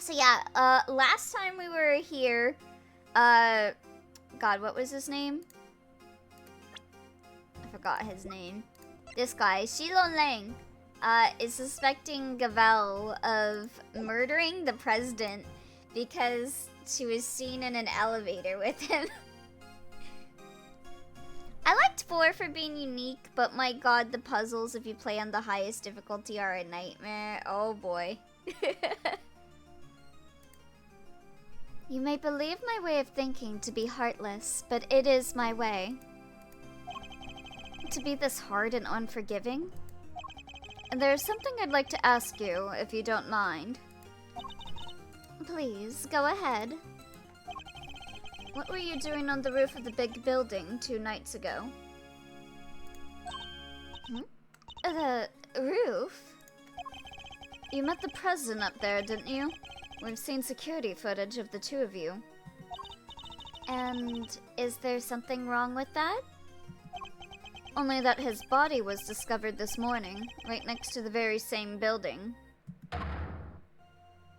So yeah, last time we were here, God, what was his name? I forgot his name. This guy, Shilon Lang, is suspecting Gavelle of murdering the president because she was seen in an elevator with him. I liked 4 for being unique, but my god, the puzzles if you play on the highest difficulty are a nightmare. Oh boy. You may believe my way of thinking to be heartless, but it is my way. To be this hard and unforgiving? And there's something I'd like to ask you, if you don't mind. Please, go ahead. What were you doing on the roof of the big building 2 nights ago? The roof? You met the president up there, didn't you? We've seen security footage of the 2 of you. And is there something wrong with that? Only that his body was discovered this morning, right next to the very same building.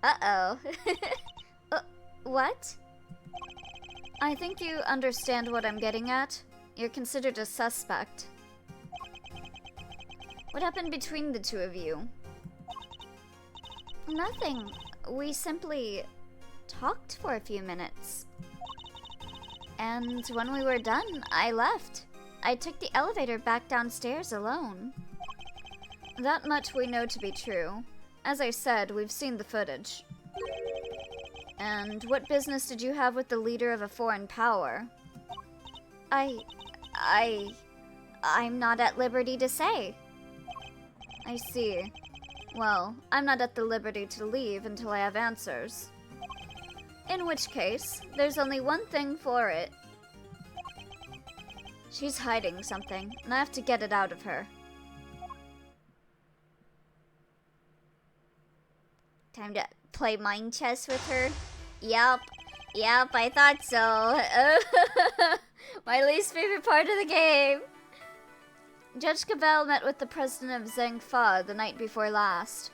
Uh-oh. What? I think you understand what I'm getting at. You're considered a suspect. What happened between the 2 of you? Nothing. We simply talked for a few minutes. And when we were done, I left. I took the elevator back downstairs alone. That much we know to be true. As I said, we've seen the footage. And what business did you have with the leader of a foreign power? I'm not at liberty to say. I see. Well, I'm not at the liberty to leave until I have answers. In which case, there's only one thing for it. She's hiding something, and I have to get it out of her. Time to play mind chess with her? Yep, I thought so. My least favorite part of the game. Judge Gavelle met with the president of Zhengfa the night before last.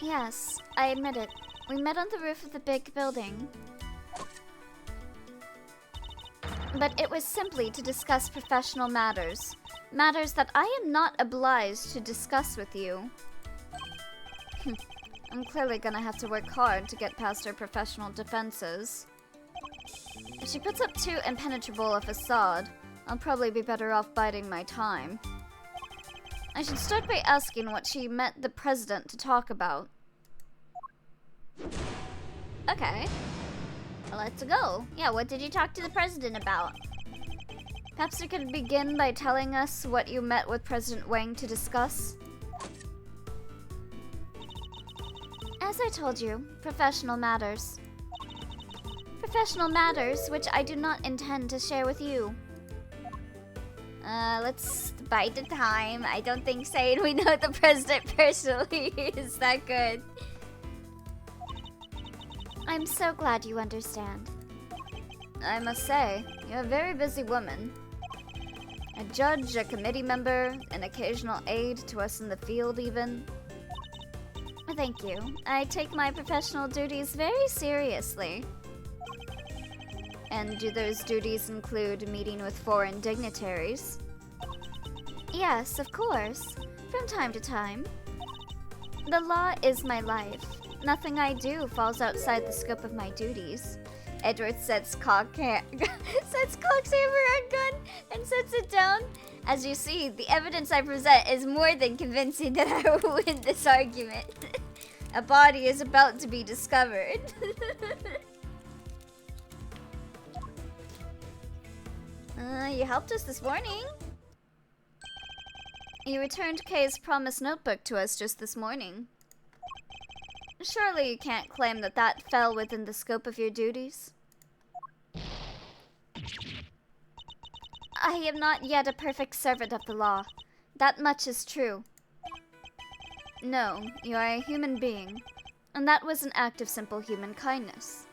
Yes, I admit it. We met on the roof of the big building. But it was simply to discuss professional matters. Matters that I am not obliged to discuss with you. I'm clearly gonna have to work hard to get past her professional defenses. If she puts up too impenetrable a facade, I'll probably be better off biding my time. I should start by asking what she met the president to talk about. Okay. Well, let's go. Yeah, what did you talk to the president about? Perhaps you could begin by telling us what you met with President Wang to discuss? As I told you, professional matters. Professional matters which I do not intend to share with you. Let's bide the time. I don't think saying we know the president personally is that good. I'm so glad you understand. I must say, you're a very busy woman. A judge, a committee member, an occasional aide to us in the field even. Thank you. I take my professional duties very seriously. And do those duties include meeting with foreign dignitaries? Yes, of course. From time to time. The law is my life. Nothing I do falls outside the scope of my duties. Edgeworth sets cock's hammer on gun and sets it down. As you see, the evidence I present is more than convincing that I will win this argument. A body is about to be discovered. You helped us this morning. You returned Kay's promised notebook to us just this morning. Surely you can't claim that that fell within the scope of your duties? I am not yet a perfect servant of the law. That much is true. No, you are a human being, and that was an act of simple human kindness.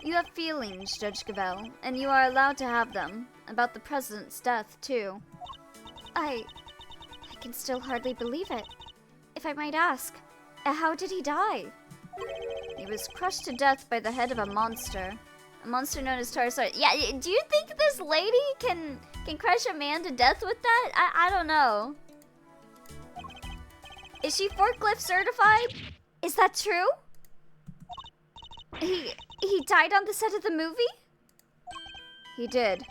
You have feelings, Judge Gavelle, and you are allowed to have them, about the president's death, too. I can still hardly believe it. If I might ask, how did he die? He was crushed to death by the head of a monster. A monster known as Tarsaurus. Yeah, do you think this lady can crush a man to death with that? I don't know. Is she forklift certified? Is that true? He died on the set of the movie? He did.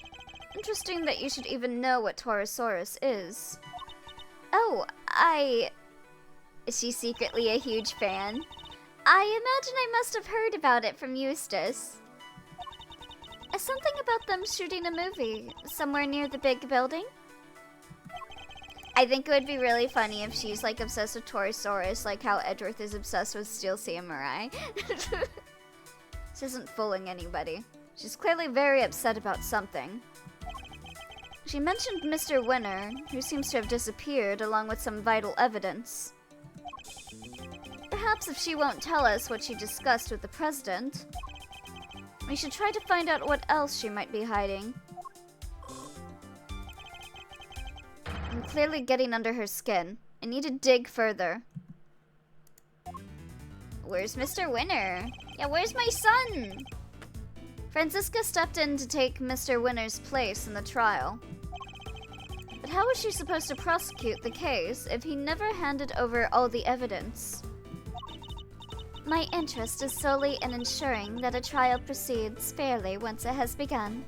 Interesting that you should even know what Taurosaurus is. Oh, Is she secretly a huge fan? I imagine I must have heard about it from Eustace. Something about them shooting a movie somewhere near the big building? I think it would be really funny if she's like obsessed with Taurosaurus, like how Edgeworth is obsessed with Steel Samurai. This isn't fooling anybody. She's clearly very upset about something. She mentioned Mr. Winner, who seems to have disappeared along with some vital evidence. Perhaps if she won't tell us what she discussed with the president, we should try to find out what else she might be hiding. I'm clearly getting under her skin. I need to dig further. Where's Mr. Winner? Yeah, where's my son? Franziska stepped in to take Mr. Winner's place in the trial. But how was she supposed to prosecute the case if he never handed over all the evidence? My interest is solely in ensuring that a trial proceeds fairly once it has begun.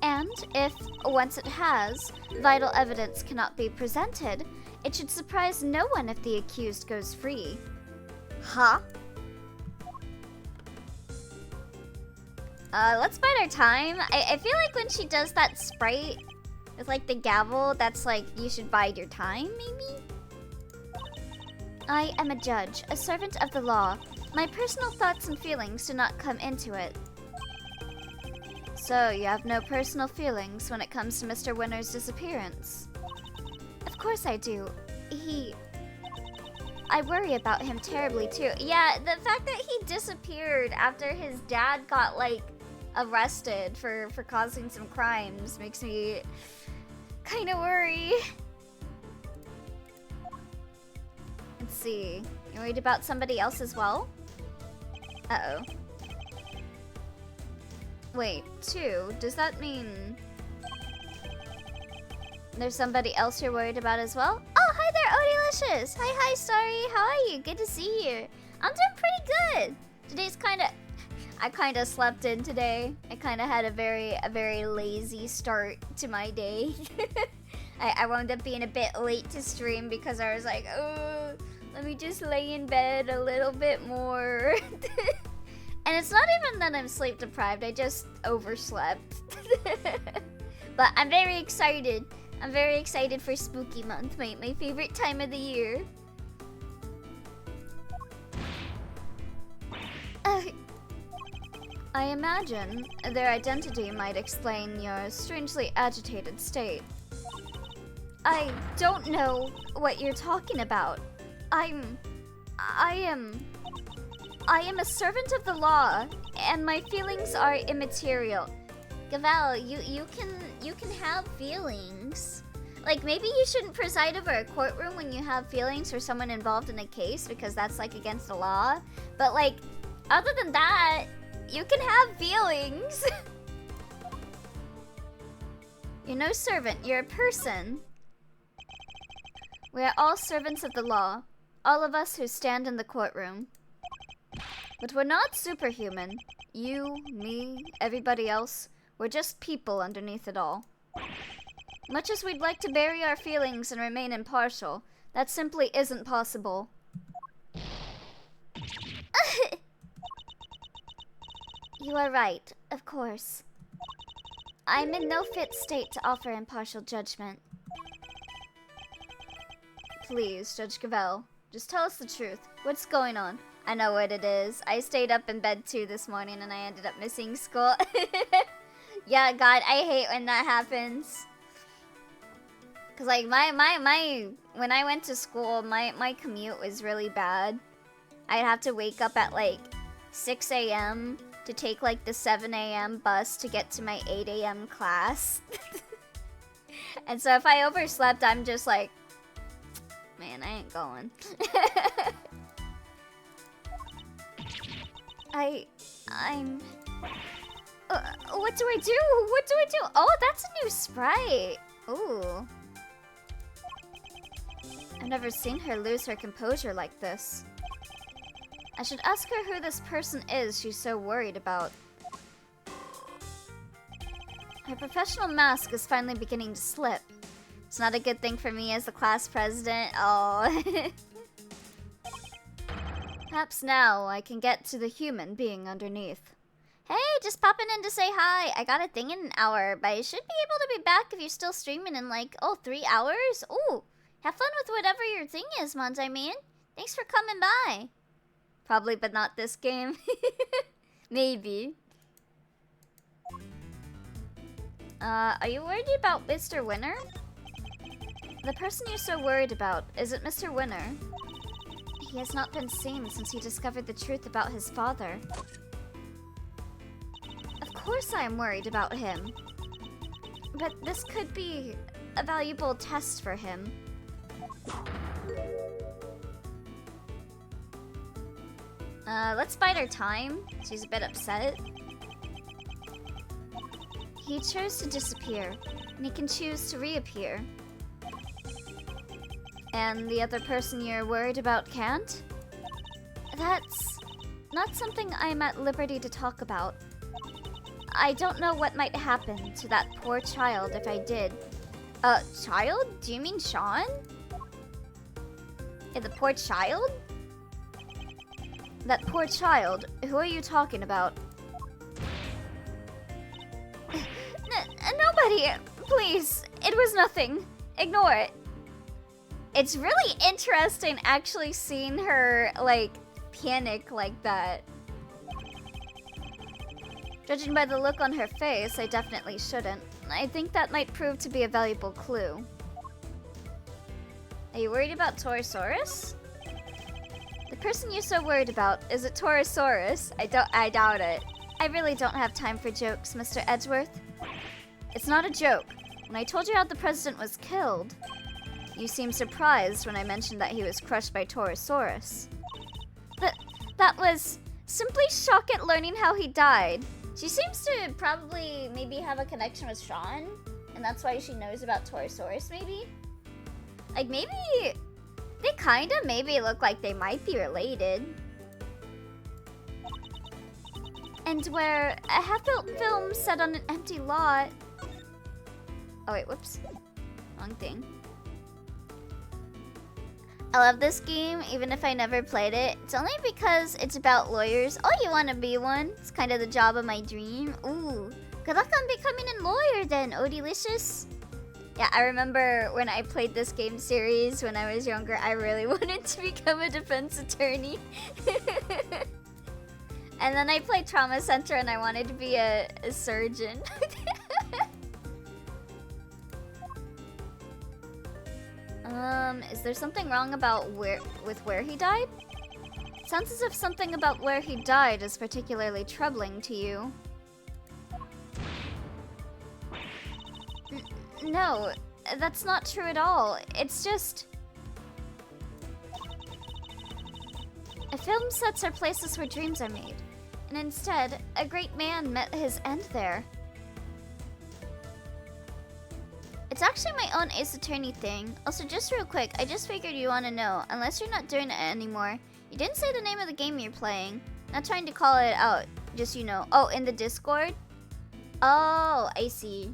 And if, once it has, vital evidence cannot be presented, it should surprise no one if the accused goes free. Huh? Let's bide our time. I feel like when she does that sprite with like the gavel, that's like, you should bide your time, maybe? I am a judge, a servant of the law. My personal thoughts and feelings do not come into it. So, you have no personal feelings when it comes to Mr. Winner's disappearance? Of course I do. I worry about him terribly too. Yeah, the fact that he disappeared after his dad got, like, arrested for causing some crimes makes me kind of worry. Let's see. You worried about somebody else as well? Uh-oh. Wait, 2? Does that mean there's somebody else you're worried about as well? Oh, hi there, Odylicious! Hi, Starry. How are you? Good to see you. I'm doing pretty good. Today's I kind of slept in today. I kind of had a very lazy start to my day. I wound up being a bit late to stream because I was like, oh, let me just lay in bed a little bit more. And it's not even that I'm sleep deprived, I just overslept. But I'm very excited. I'm very excited for Spooky Month, my favorite time of the year. I imagine their identity might explain your strangely agitated state. I don't know what you're talking about. I am a servant of the law, and my feelings are immaterial. Gavelle, you can have feelings. Like, maybe you shouldn't preside over a courtroom when you have feelings for someone involved in a case, because that's, like, against the law. But, like, other than that, you can have feelings. You're no servant, you're a person. We are all servants of the law, all of us who stand in the courtroom. But we're not superhuman. You, me, everybody else, we're just people underneath it all. Much as we'd like to bury our feelings and remain impartial, that simply isn't possible. You are right, of course. I'm in no fit state to offer impartial judgment. Please, Judge Gavelle, just tell us the truth. What's going on? I know what it is. I stayed up in bed too this morning and I ended up missing school. Yeah, God, I hate when that happens. Cause like when I went to school, my commute was really bad. I'd have to wake up at like 6 a.m. to take like the 7 a.m. bus to get to my 8 a.m. class. And so if I overslept, I'm just like, man, I ain't going. I'm... what do I do? What do I do? Oh, that's a new sprite. Ooh. I've never seen her lose her composure like this. I should ask her who this person is she's so worried about. Her professional mask is finally beginning to slip. It's not a good thing for me as the class president. Oh. Perhaps now I can get to the human being underneath. Hey, just popping in to say hi. I got a thing in an hour, but I should be able to be back if you're still streaming in like, 3 hours? Ooh, have fun with whatever your thing is, Mons, I mean. Thanks for coming by. Probably, but not this game. Maybe. Are you worried about Mr. Winner? The person you're so worried about, is it Mr. Winner? He has not been seen since he discovered the truth about his father. Of course I am worried about him. But this could be a valuable test for him. Let's bide our time. She's a bit upset. He chose to disappear, and he can choose to reappear. And the other person you're worried about can't? That's not something I'm at liberty to talk about. I don't know what might happen to that poor child if I did. Child? Do you mean Sean? Yeah, the poor child? That poor child? Who are you talking about? Nobody! Please, it was nothing. Ignore it. It's really interesting actually seeing her, like, panic like that. Judging by the look on her face, I definitely shouldn't. I think that might prove to be a valuable clue. Are you worried about Torosaurus? The person you're so worried about, is it Torosaurus? I doubt it. I really don't have time for jokes, Mr. Edgeworth. It's not a joke. When I told you how the president was killed, you seemed surprised when I mentioned that he was crushed by Torosaurus. That was simply shock at learning how he died. She seems to probably maybe have a connection with Sean, and that's why she knows about Torosaurus, maybe? Like, maybe they kinda maybe look like they might be related. And where a half-built film set on an empty lot... Oh wait, whoops. Wrong thing. I love this game, even if I never played it. It's only because it's about lawyers. Oh, you want to be one? It's kind of the job of my dream. Ooh. Good luck on becoming a lawyer then, oh delicious. Yeah, I remember when I played this game series when I was younger, I really wanted to become a defense attorney. And then I played Trauma Center and I wanted to be a surgeon. Is there something wrong about where he died? Sounds as if something about where he died is particularly troubling to you. No, that's not true at all. It's just... Film sets are places where dreams are made. And instead, a great man met his end there. It's actually my own Ace Attorney thing. Also, just real quick, I just figured you want to know, unless you're not doing it anymore, you didn't say the name of the game you're playing. Not trying to call it out, just you know. Oh, in the Discord? Oh, I see.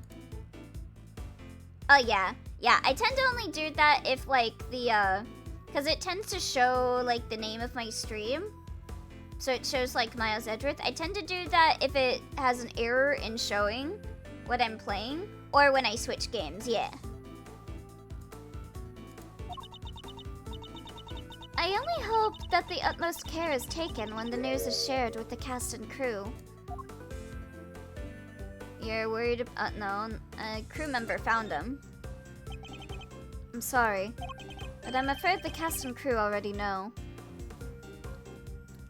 Oh, yeah. Yeah, I tend to only do that if, like, the, because it tends to show, like, the name of my stream. So it shows, like, Miles Edgeworth. I tend to do that if it has an error in showing what I'm playing. Or when I switch games, yeah. I only hope that the utmost care is taken when the news is shared with the cast and crew. You're worried about... no, a crew member found him. I'm sorry, but I'm afraid the cast and crew already know.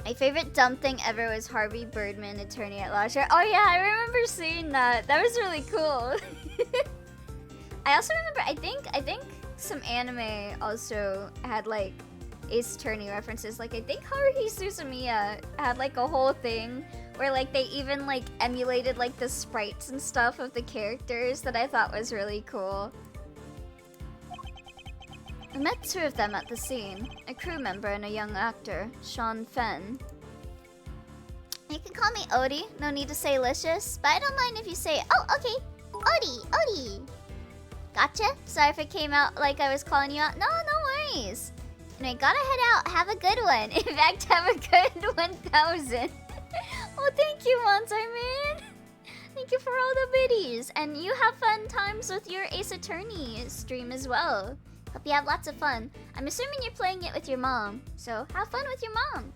My favorite dumb thing ever was Harvey Birdman, attorney at law. Oh yeah, I remember seeing that. That was really cool. I also remember, I think some anime also had like Ace Attorney references. Like I think Haruhi Suzumiya had like a whole thing where like they even like emulated like the sprites and stuff of the characters that I thought was really cool. I met two of them at the scene, a crew member and a young actor, Sean Fenn. You can call me Odie, no need to say Licious, but I don't mind if you say, oh, okay, Odie. Gotcha, sorry if it came out like I was calling you out. No, no worries. And I gotta head out, have a good one. In fact, have a good 1000. Oh, thank you, Monster Man. Thank you for all the biddies. And you have fun times with your Ace Attorney stream as well. Hope you have lots of fun. I'm assuming you're playing it with your mom, so have fun with your mom.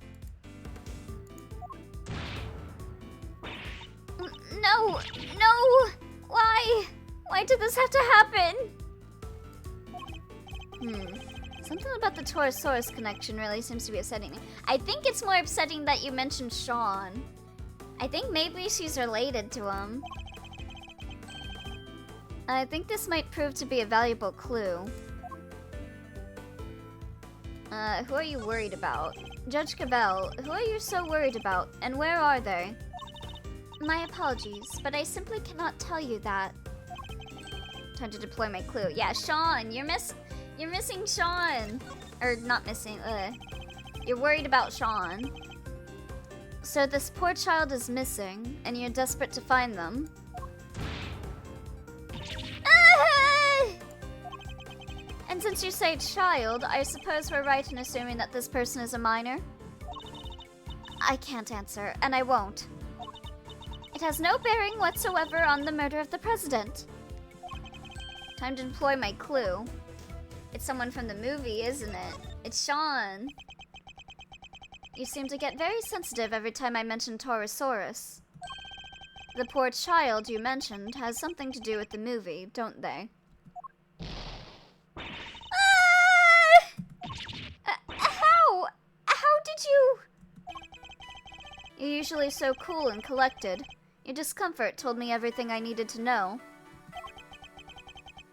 No! Why? Why did this have to happen? Something about the Torosaurus connection really seems to be upsetting me. I think it's more upsetting that you mentioned Sean. I think maybe she's related to him. I think this might prove to be a valuable clue. Who are you worried about? Judge Gavelle, who are you so worried about, and where are they? My apologies, but I simply cannot tell you that. Time to deploy my clue. Yeah, Sean, you're missing Sean. Or not missing, You're worried about Sean. So this poor child is missing, and you're desperate to find them. And since you say child, I suppose we're right in assuming that this person is a minor? I can't answer, and I won't. It has no bearing whatsoever on the murder of the president. Time to deploy my clue. It's someone from the movie, isn't it? It's Sean. You seem to get very sensitive every time I mention Torosaurus. The poor child you mentioned has something to do with the movie, don't they? How did you... You're usually so cool and collected. Your discomfort told me everything I needed to know.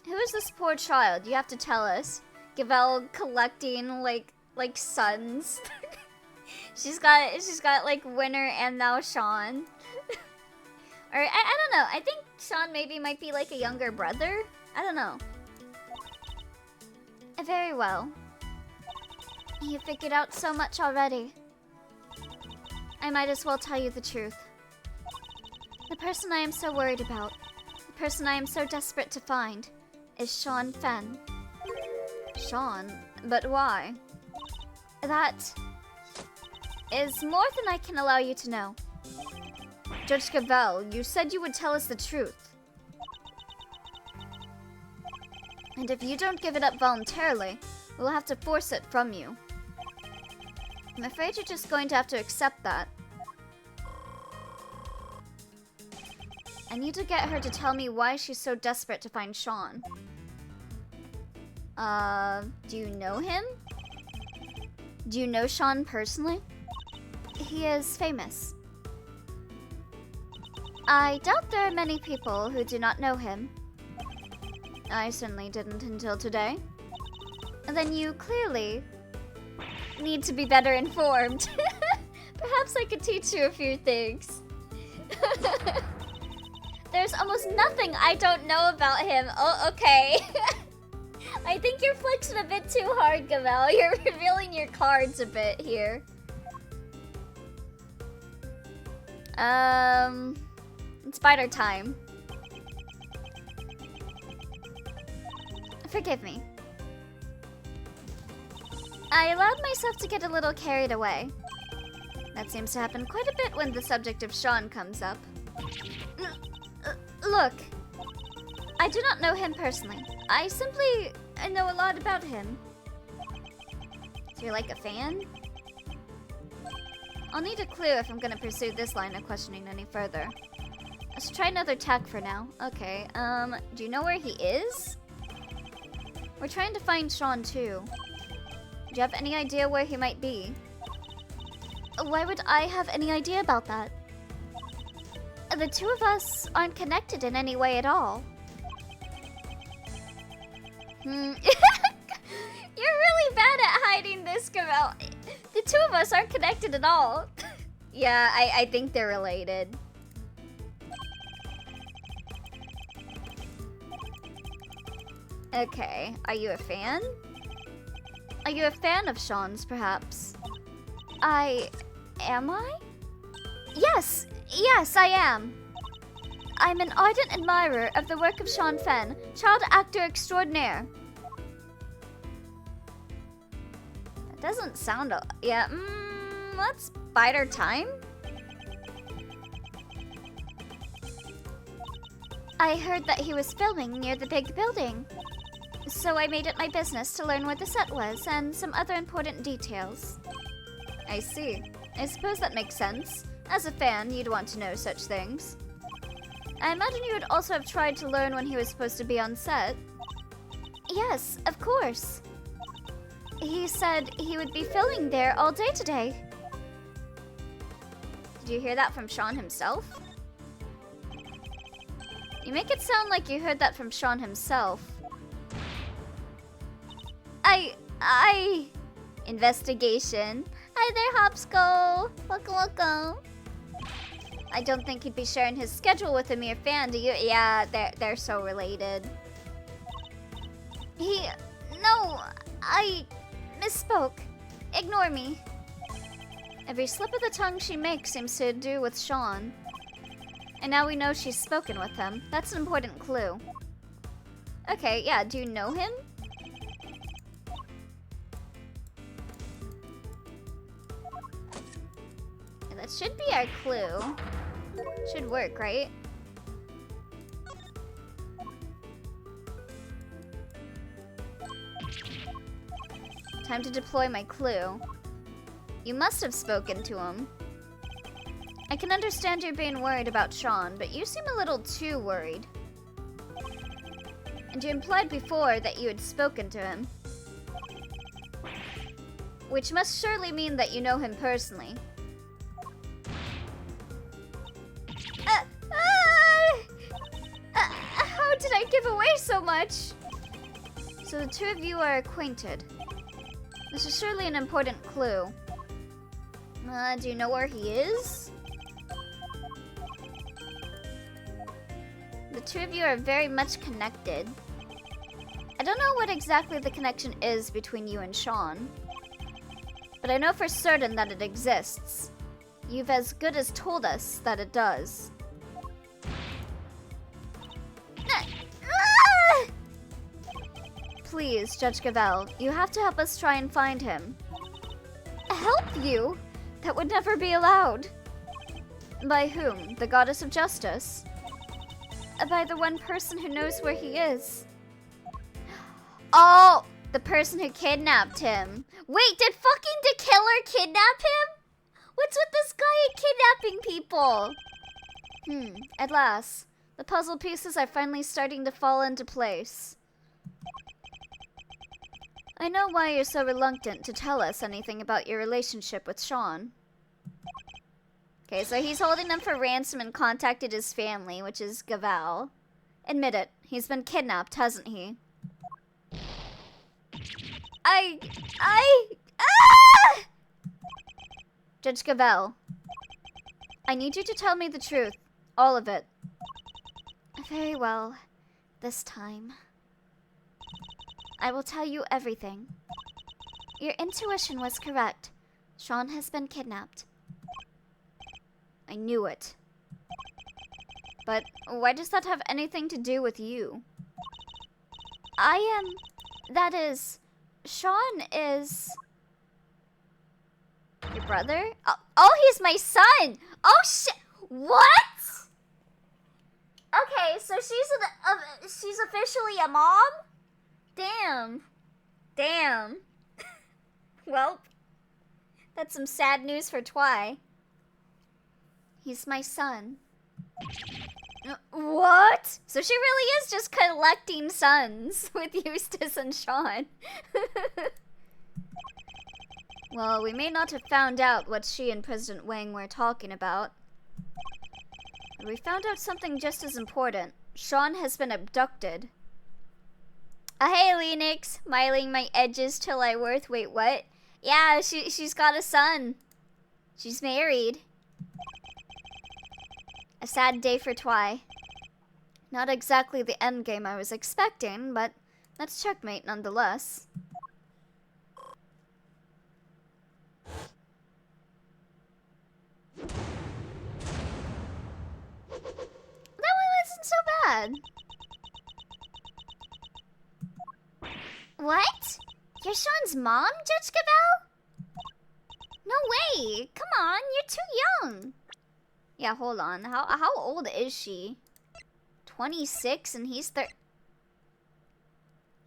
Who is this poor child? You have to tell us. Gavelle collecting like sons. she's got like Winner and now Sean. Or I don't know. I think Sean maybe might be like a younger brother. I don't know. Very well. You figured out so much already. I might as well tell you the truth. The person I am so worried about, the person I am so desperate to find, is Sean Fenn. Sean? But why? That is more than I can allow you to know. Judge Gavelle, you said you would tell us the truth. And if you don't give it up voluntarily, we'll have to force it from you. I'm afraid you're just going to have to accept that. I need to get her to tell me why she's so desperate to find Sean. Do you know him? Do you know Sean personally? He is famous. I doubt there are many people who do not know him. I certainly didn't until today. Then you clearly need to be better informed. Perhaps I could teach you a few things. There's almost nothing I don't know about him. Oh, okay. I think you're flexing a bit too hard, Gavelle. You're revealing your cards a bit here. It's spider time. Forgive me. I allowed myself to get a little carried away. That seems to happen quite a bit when the subject of Sean comes up. Look, I do not know him personally. I simply know a lot about him. So you're like a fan? I'll need a clue if I'm gonna pursue this line of questioning any further. Let's try another tack for now. Okay, do you know where he is? We're trying to find Sean too. Do you have any idea where he might be? Why would I have any idea about that? The two of us aren't connected in any way at all. You're really bad at hiding this, Gavelle. The two of us aren't connected at all. Yeah, I think they're related. Okay, are you a fan? Are you a fan of Sean's, perhaps? Am I? Yes, I am. I'm an ardent admirer of the work of Sean Fenn, child actor extraordinaire. That doesn't sound yeah, let's bide our time. I heard that he was filming near the big building, so I made it my business to learn where the set was and some other important details. I see. I suppose that makes sense. As a fan, you'd want to know such things. I imagine you would also have tried to learn when he was supposed to be on set. Yes, of course. He said he would be filming there all day today. Did you hear that from Sean himself? You make it sound like you heard that from Sean himself. Investigation. Hi there, Hopskull. Welcome. I don't think he'd be sharing his schedule with a mere fan, do you? Yeah, they're so related. No, I misspoke. Ignore me. Every slip of the tongue she makes seems to do with Sean. And now we know she's spoken with him. That's an important clue. Okay, yeah, do you know him? That should be our clue. Should work, right? Time to deploy my clue. You must have spoken to him. I can understand you being worried about Sean, but you seem a little too worried. And you implied before that you had spoken to him. Which must surely mean that you know him personally. How did I give away so much? So the two of you are acquainted. This is surely an important clue. Do you know where he is? The two of you are very much connected. I don't know what exactly the connection is between you and Sean, but I know for certain that it exists. You've as good as told us that it does. Please, Judge Gavelle, you have to help us try and find him. Help you? That would never be allowed. By whom? The goddess of justice? By the one person who knows where he is. Oh, the person who kidnapped him. Wait, did fucking the killer kidnap him? What's with this guy kidnapping people? At last. The puzzle pieces are finally starting to fall into place. I know why you're so reluctant to tell us anything about your relationship with Sean. Okay, so he's holding them for ransom and contacted his family, which is Gavelle. Admit it, he's been kidnapped, hasn't he? Judge Gavelle, I need you to tell me the truth. All of it. Very well. This time. I will tell you everything. Your intuition was correct. Sean has been kidnapped. I knew it. But why does that have anything to do with you? That is... Sean is... Your brother? Oh, he's my son! Oh, shit! What? Okay, so she's officially a mom? Damn. Well, that's some sad news for Twy. He's my son. What? So she really is just collecting sons with Eustace and Sean. Well, we may not have found out what she and President Wang were talking about. But we found out something just as important. Sean has been abducted. Hey, Lennox. Smiling my edges till I worth. Wait, what? Yeah, she's got a son. She's married. A sad day for Twy. Not exactly the endgame I was expecting, but that's checkmate nonetheless. That one wasn't so bad. What? You're Sean's mom, Judge Gavelle? No way! Come on, you're too young. Yeah, hold on. How old is she? 26 and he's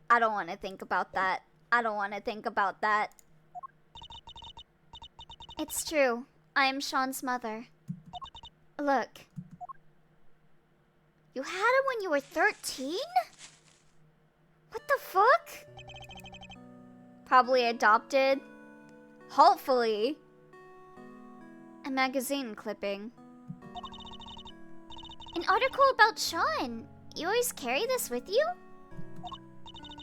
I don't want to think about that. I don't want to think about that. It's true. I am Sean's mother. Look. You had him when you were 13? What the fuck? Probably adopted. Hopefully. A magazine clipping. An article about Sean. You always carry this with you?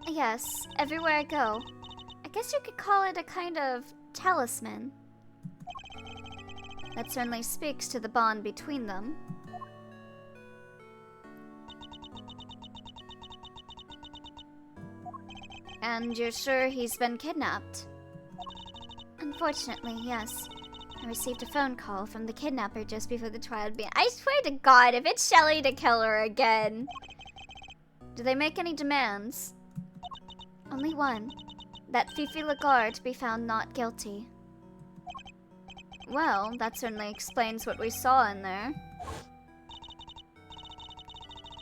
Yes, everywhere I go. I guess you could call it a kind of talisman. That certainly speaks to the bond between them. And you're sure he's been kidnapped? Unfortunately, yes. I received a phone call from the kidnapper just before the trial began. I swear to God, if it's Shelly to kill her again. Do they make any demands? Only one. That Fifi Lagarde be found not guilty. Well, that certainly explains what we saw in there.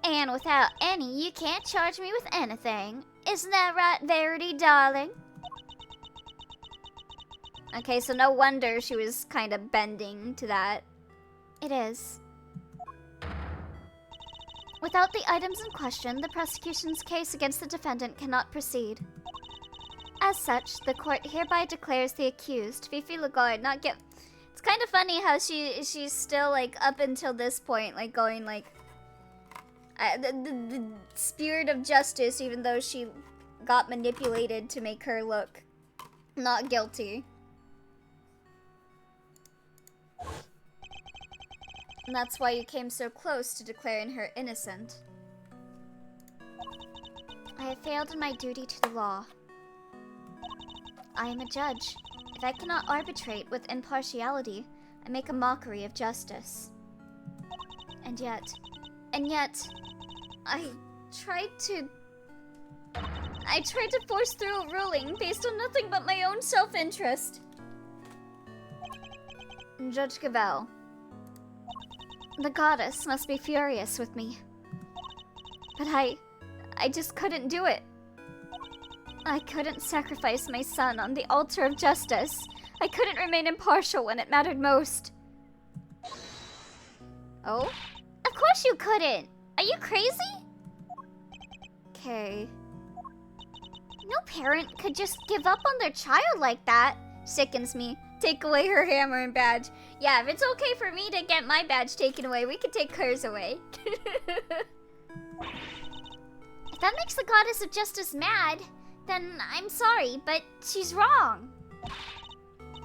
And without any, you can't charge me with anything. Isn't that right, Verity, darling? Okay, so no wonder she was kind of bending to that. It is. Without the items in question, the prosecution's case against the defendant cannot proceed. As such, the court hereby declares the accused, Fifi Lagarde, not get. It's kind of funny how she's still like up until this point, like going like the spirit of justice, even though she got manipulated to make her look not guilty. And that's why you came so close to declaring her innocent. I have failed in my duty to the law. I am a judge. If I cannot arbitrate with impartiality, I make a mockery of justice. And yet, I tried to force through a ruling based on nothing but my own self-interest. Judge Gavelle, the goddess must be furious with me. But I just couldn't do it. I couldn't sacrifice my son on the altar of justice. I couldn't remain impartial when it mattered most. Oh? Of course you couldn't! Are you crazy? Okay. No parent could just give up on their child like that. Sickens me. Take away her hammer and badge. Yeah, if it's okay for me to get my badge taken away, we could take hers away. If that makes the goddess of justice mad, then I'm sorry, but she's wrong.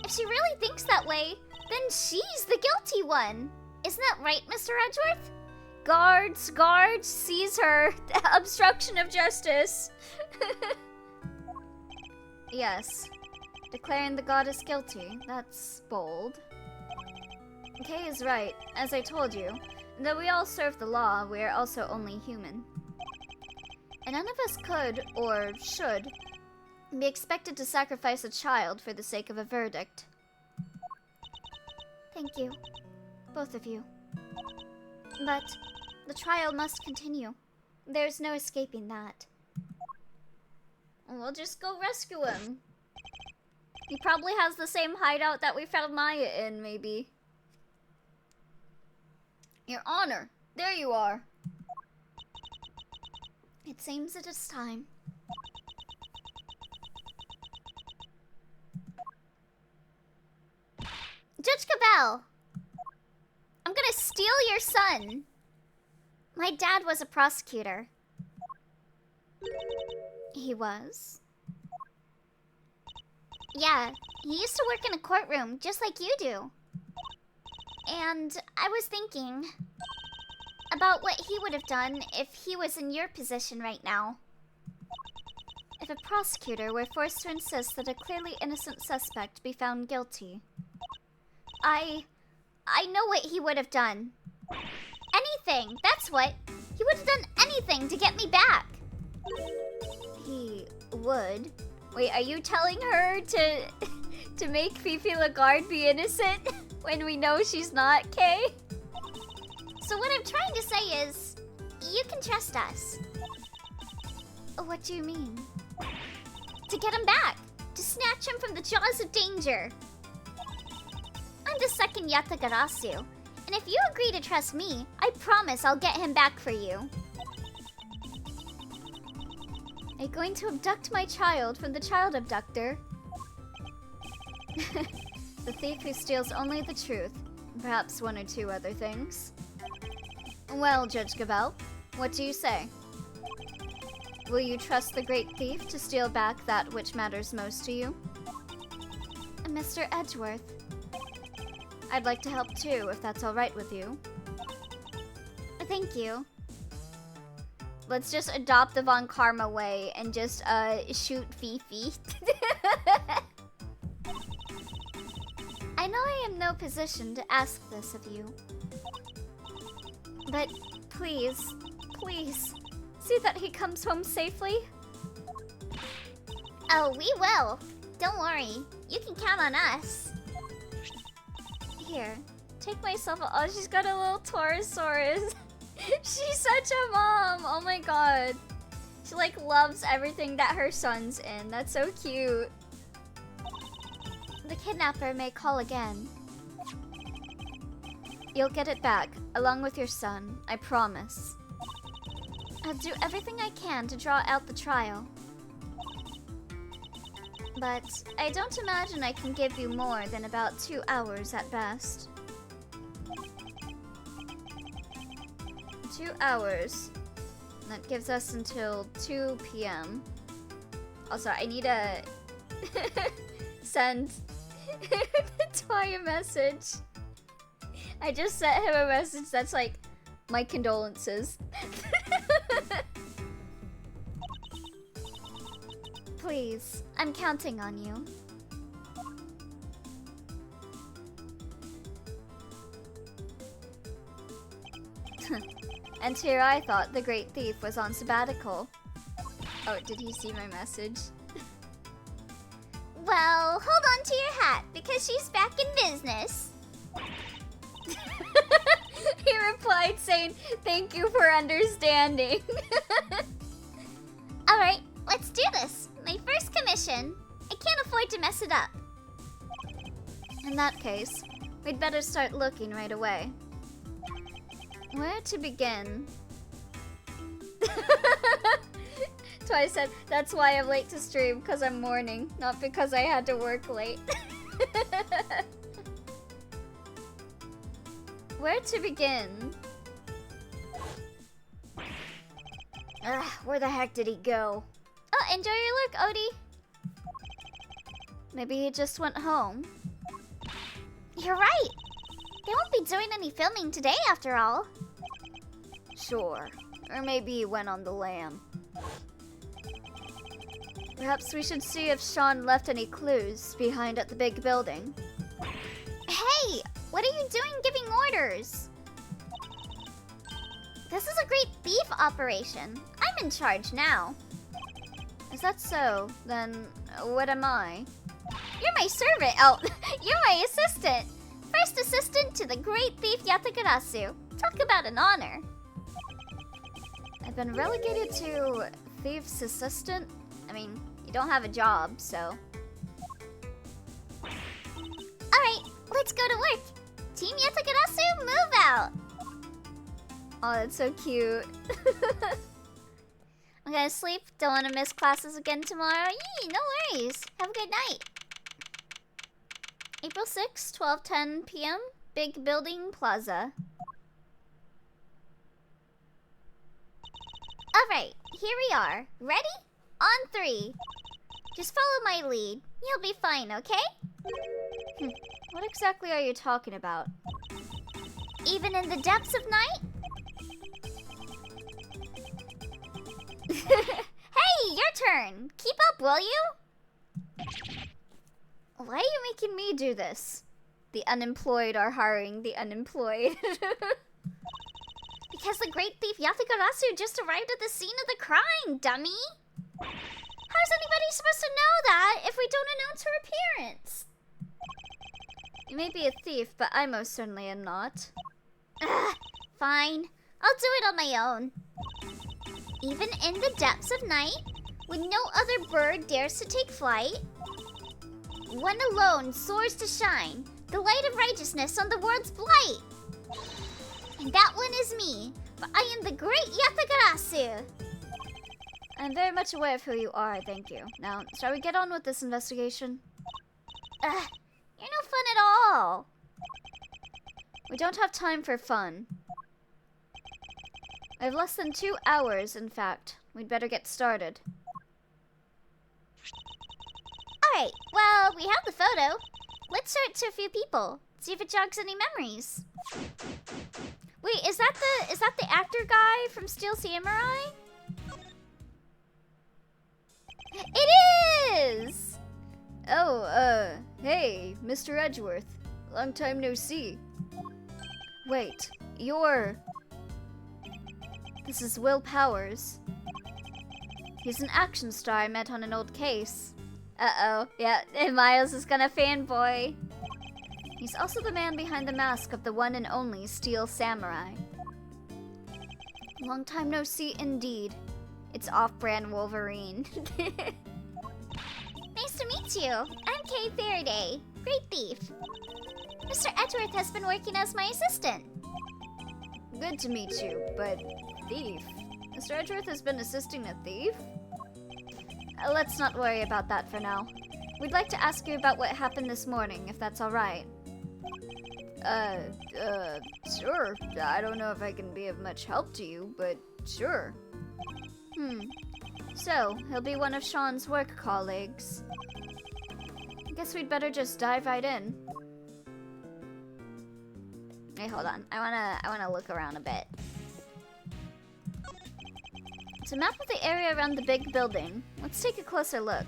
If she really thinks that way, then she's the guilty one. Isn't that right, Mr. Edgeworth? Guards, seize her. Obstruction of justice. Yes. Declaring the goddess guilty. That's bold. Kay is right. As I told you, though we all serve the law, we are also only human. And none of us could, or should, be expected to sacrifice a child for the sake of a verdict. Thank you. Both of you. But the trial must continue. There's no escaping that. We'll just go rescue him. He probably has the same hideout that we found Maya in, maybe. Your Honor, there you are. It seems it is time. Judge Gavelle, I'm gonna steal your son. My dad was a prosecutor. He was? Yeah, he used to work in a courtroom, just like you do. And I was thinking about what he would have done if he was in your position right now. If a prosecutor were forced to insist that a clearly innocent suspect be found guilty. I know what he would have done. Anything, that's what. He would have done anything to get me back. He would? Wait, are you telling her to make Fifi Lagarde be innocent when we know she's not, Kay? So what I'm trying to say is, you can trust us. What do you mean? To get him back. To snatch him from the jaws of danger. I'm the second Yatagarasu. And if you agree to trust me, I promise I'll get him back for you. Are you going to abduct my child from the child abductor? The thief who steals only the truth. Perhaps one or two other things. Well, Judge Gavelle, what do you say? Will you trust the great thief to steal back that which matters most to you? Mr. Edgeworth. I'd like to help too, if that's alright with you. Thank you. Let's just adopt the Von Karma way and just, shoot Fifi. I know I am no position to ask this of you. But please, please, see that he comes home safely. Oh, we will. Don't worry. You can count on us. Here, take myself. Oh, she's got a little Taurosaurus. She's such a mom. Oh my god. She like loves everything that her son's in. That's so cute. The kidnapper may call again. You'll get it back, along with your son, I promise. I'll do everything I can to draw out the trial. But I don't imagine I can give you more than about 2 hours at best. 2 hours. That gives us until 2 p.m. Also, I need to send Twy a message. I just sent him a message that's like, my condolences. Please, I'm counting on you. And here I thought the great thief was on sabbatical. Oh, did he see my message? Well, hold on to your hat, because she's back in business. He replied saying, thank you for understanding. Alright, let's do this. My first commission. I can't afford to mess it up. In that case, we'd better start looking right away. Where to begin? Twice said, that's why I'm late to stream, because I'm mourning, not because I had to work late. Where to begin? Ugh, where the heck did he go? Oh, enjoy your look, Odie. Maybe he just went home. You're right. They won't be doing any filming today after all. Sure. Or maybe he went on the lam. Perhaps we should see if Sean left any clues behind at the big building. Hey! What are you doing giving orders? This is a great thief operation. I'm in charge now. Is that so? Then what am I? You're my servant. Oh, you're my assistant. First assistant to the great thief Yatagarasu. Talk about an honor. I've been relegated to thief's assistant. I mean, you don't have a job, so. Alright, let's go to work. Team Yatagarasu, move out. Oh, that's so cute. I'm gonna sleep. Don't want to miss classes again tomorrow. Yee, no worries. Have a good night. April 6, 12:10 p.m. Big Building Plaza. Alright, here we are. Ready? On 3. Just follow my lead. You'll be fine, okay? What exactly are you talking about? Even in the depths of night? Hey, your turn. Keep up, will you? Why are you making me do this? The unemployed are hiring the unemployed. Because the great thief Yatagarasu just arrived at the scene of the crime, dummy! How's anybody supposed to know that if we don't announce her appearance? You may be a thief, but I most certainly am not. Ugh, fine. I'll do it on my own. Even in the depths of night, when no other bird dares to take flight, one alone soars to shine, the light of righteousness on the world's blight. And that one is me, for I am the great Yatagarasu. I'm very much aware of who you are, thank you. Now, shall we get on with this investigation? You're no fun at all. We don't have time for fun. I have less than 2 hours, in fact. We'd better get started. Alright, well, we have the photo. Let's show it to a few people. See if it jogs any memories. Wait, is that the actor guy from Steel Samurai? It is! Oh, hey, Mr. Edgeworth. Long time no see. Wait, This is Will Powers. He's an action star I met on an old case. Uh-oh, yeah, Miles is gonna fanboy. He's also the man behind the mask of the one and only Steel Samurai. Long time no see indeed. It's off-brand Wolverine. Nice to meet you. I'm Kay Faraday, great thief. Mr. Edgeworth has been working as my assistant. Good to meet you, but thief? Mr. Edgeworth has been assisting a thief? Let's not worry about that for now. We'd like to ask you about what happened this morning, if that's alright. Sure. I don't know if I can be of much help to you, but sure. So, he'll be one of Sean's work colleagues. I guess we'd better just dive right in. Hey, hold on. I wanna look around a bit. It's a map of the area around the big building. Let's take a closer look.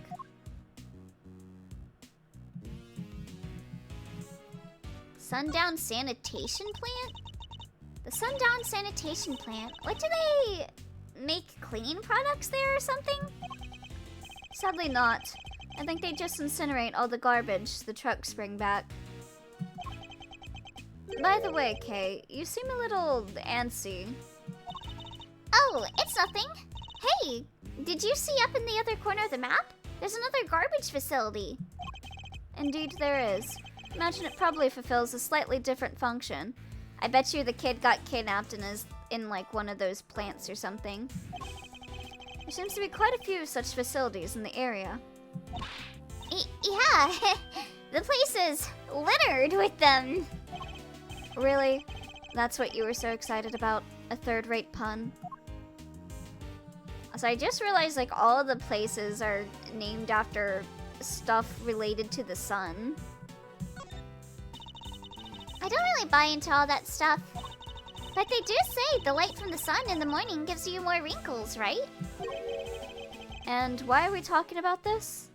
Sundown Sanitation Plant? The Sundown Sanitation Plant? What do they make cleaning products there or something? Sadly not. I think they just incinerate all the garbage the trucks bring back. By the way, Kay, you seem a little antsy. Oh, it's nothing. Hey, did you see up in the other corner of the map? There's another garbage facility. Indeed there is. Imagine it probably fulfills a slightly different function. I bet you the kid got kidnapped and is in like one of those plants or something. There seems to be quite a few such facilities in the area. Yeah, the place is littered with them. Really? That's what you were so excited about? A third-rate pun? So I just realized like all of the places are named after stuff related to the sun. I don't really buy into all that stuff. But they do say the light from the sun in the morning gives you more wrinkles, right? And why are we talking about this?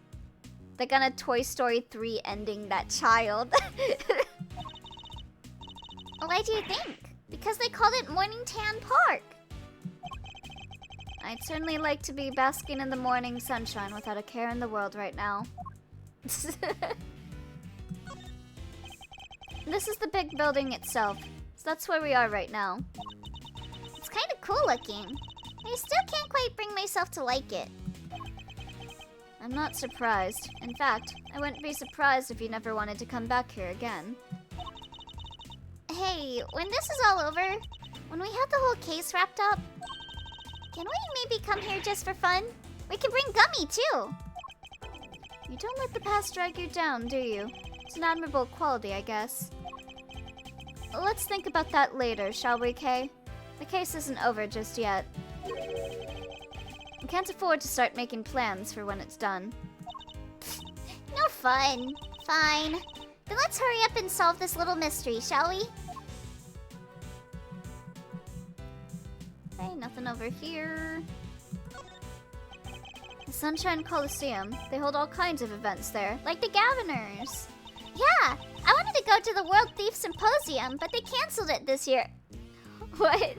They're gonna Toy Story 3 ending that child. Why do you think? Because they called it Morning Tan Park. I'd certainly like to be basking in the morning sunshine without a care in the world right now. This is the big building itself, so that's where we are right now. It's kind of cool looking. I still can't quite bring myself to like it. I'm not surprised. In fact, I wouldn't be surprised if you never wanted to come back here again. Hey, when this is all over, when we have the whole case wrapped up, can we maybe come here just for fun? We can bring Gummy, too. You don't let the past drag you down, do you? It's an admirable quality, I guess. Let's think about that later, shall we, Kay? The case isn't over just yet. I can't afford to start making plans for when it's done. No fun. Fine. Then let's hurry up and solve this little mystery, shall we? Hey, nothing over here. The Sunshine Coliseum. They hold all kinds of events there, like the Gaviners. Yeah, I wanted to go to the World Thief Symposium, but they canceled it this year. What? It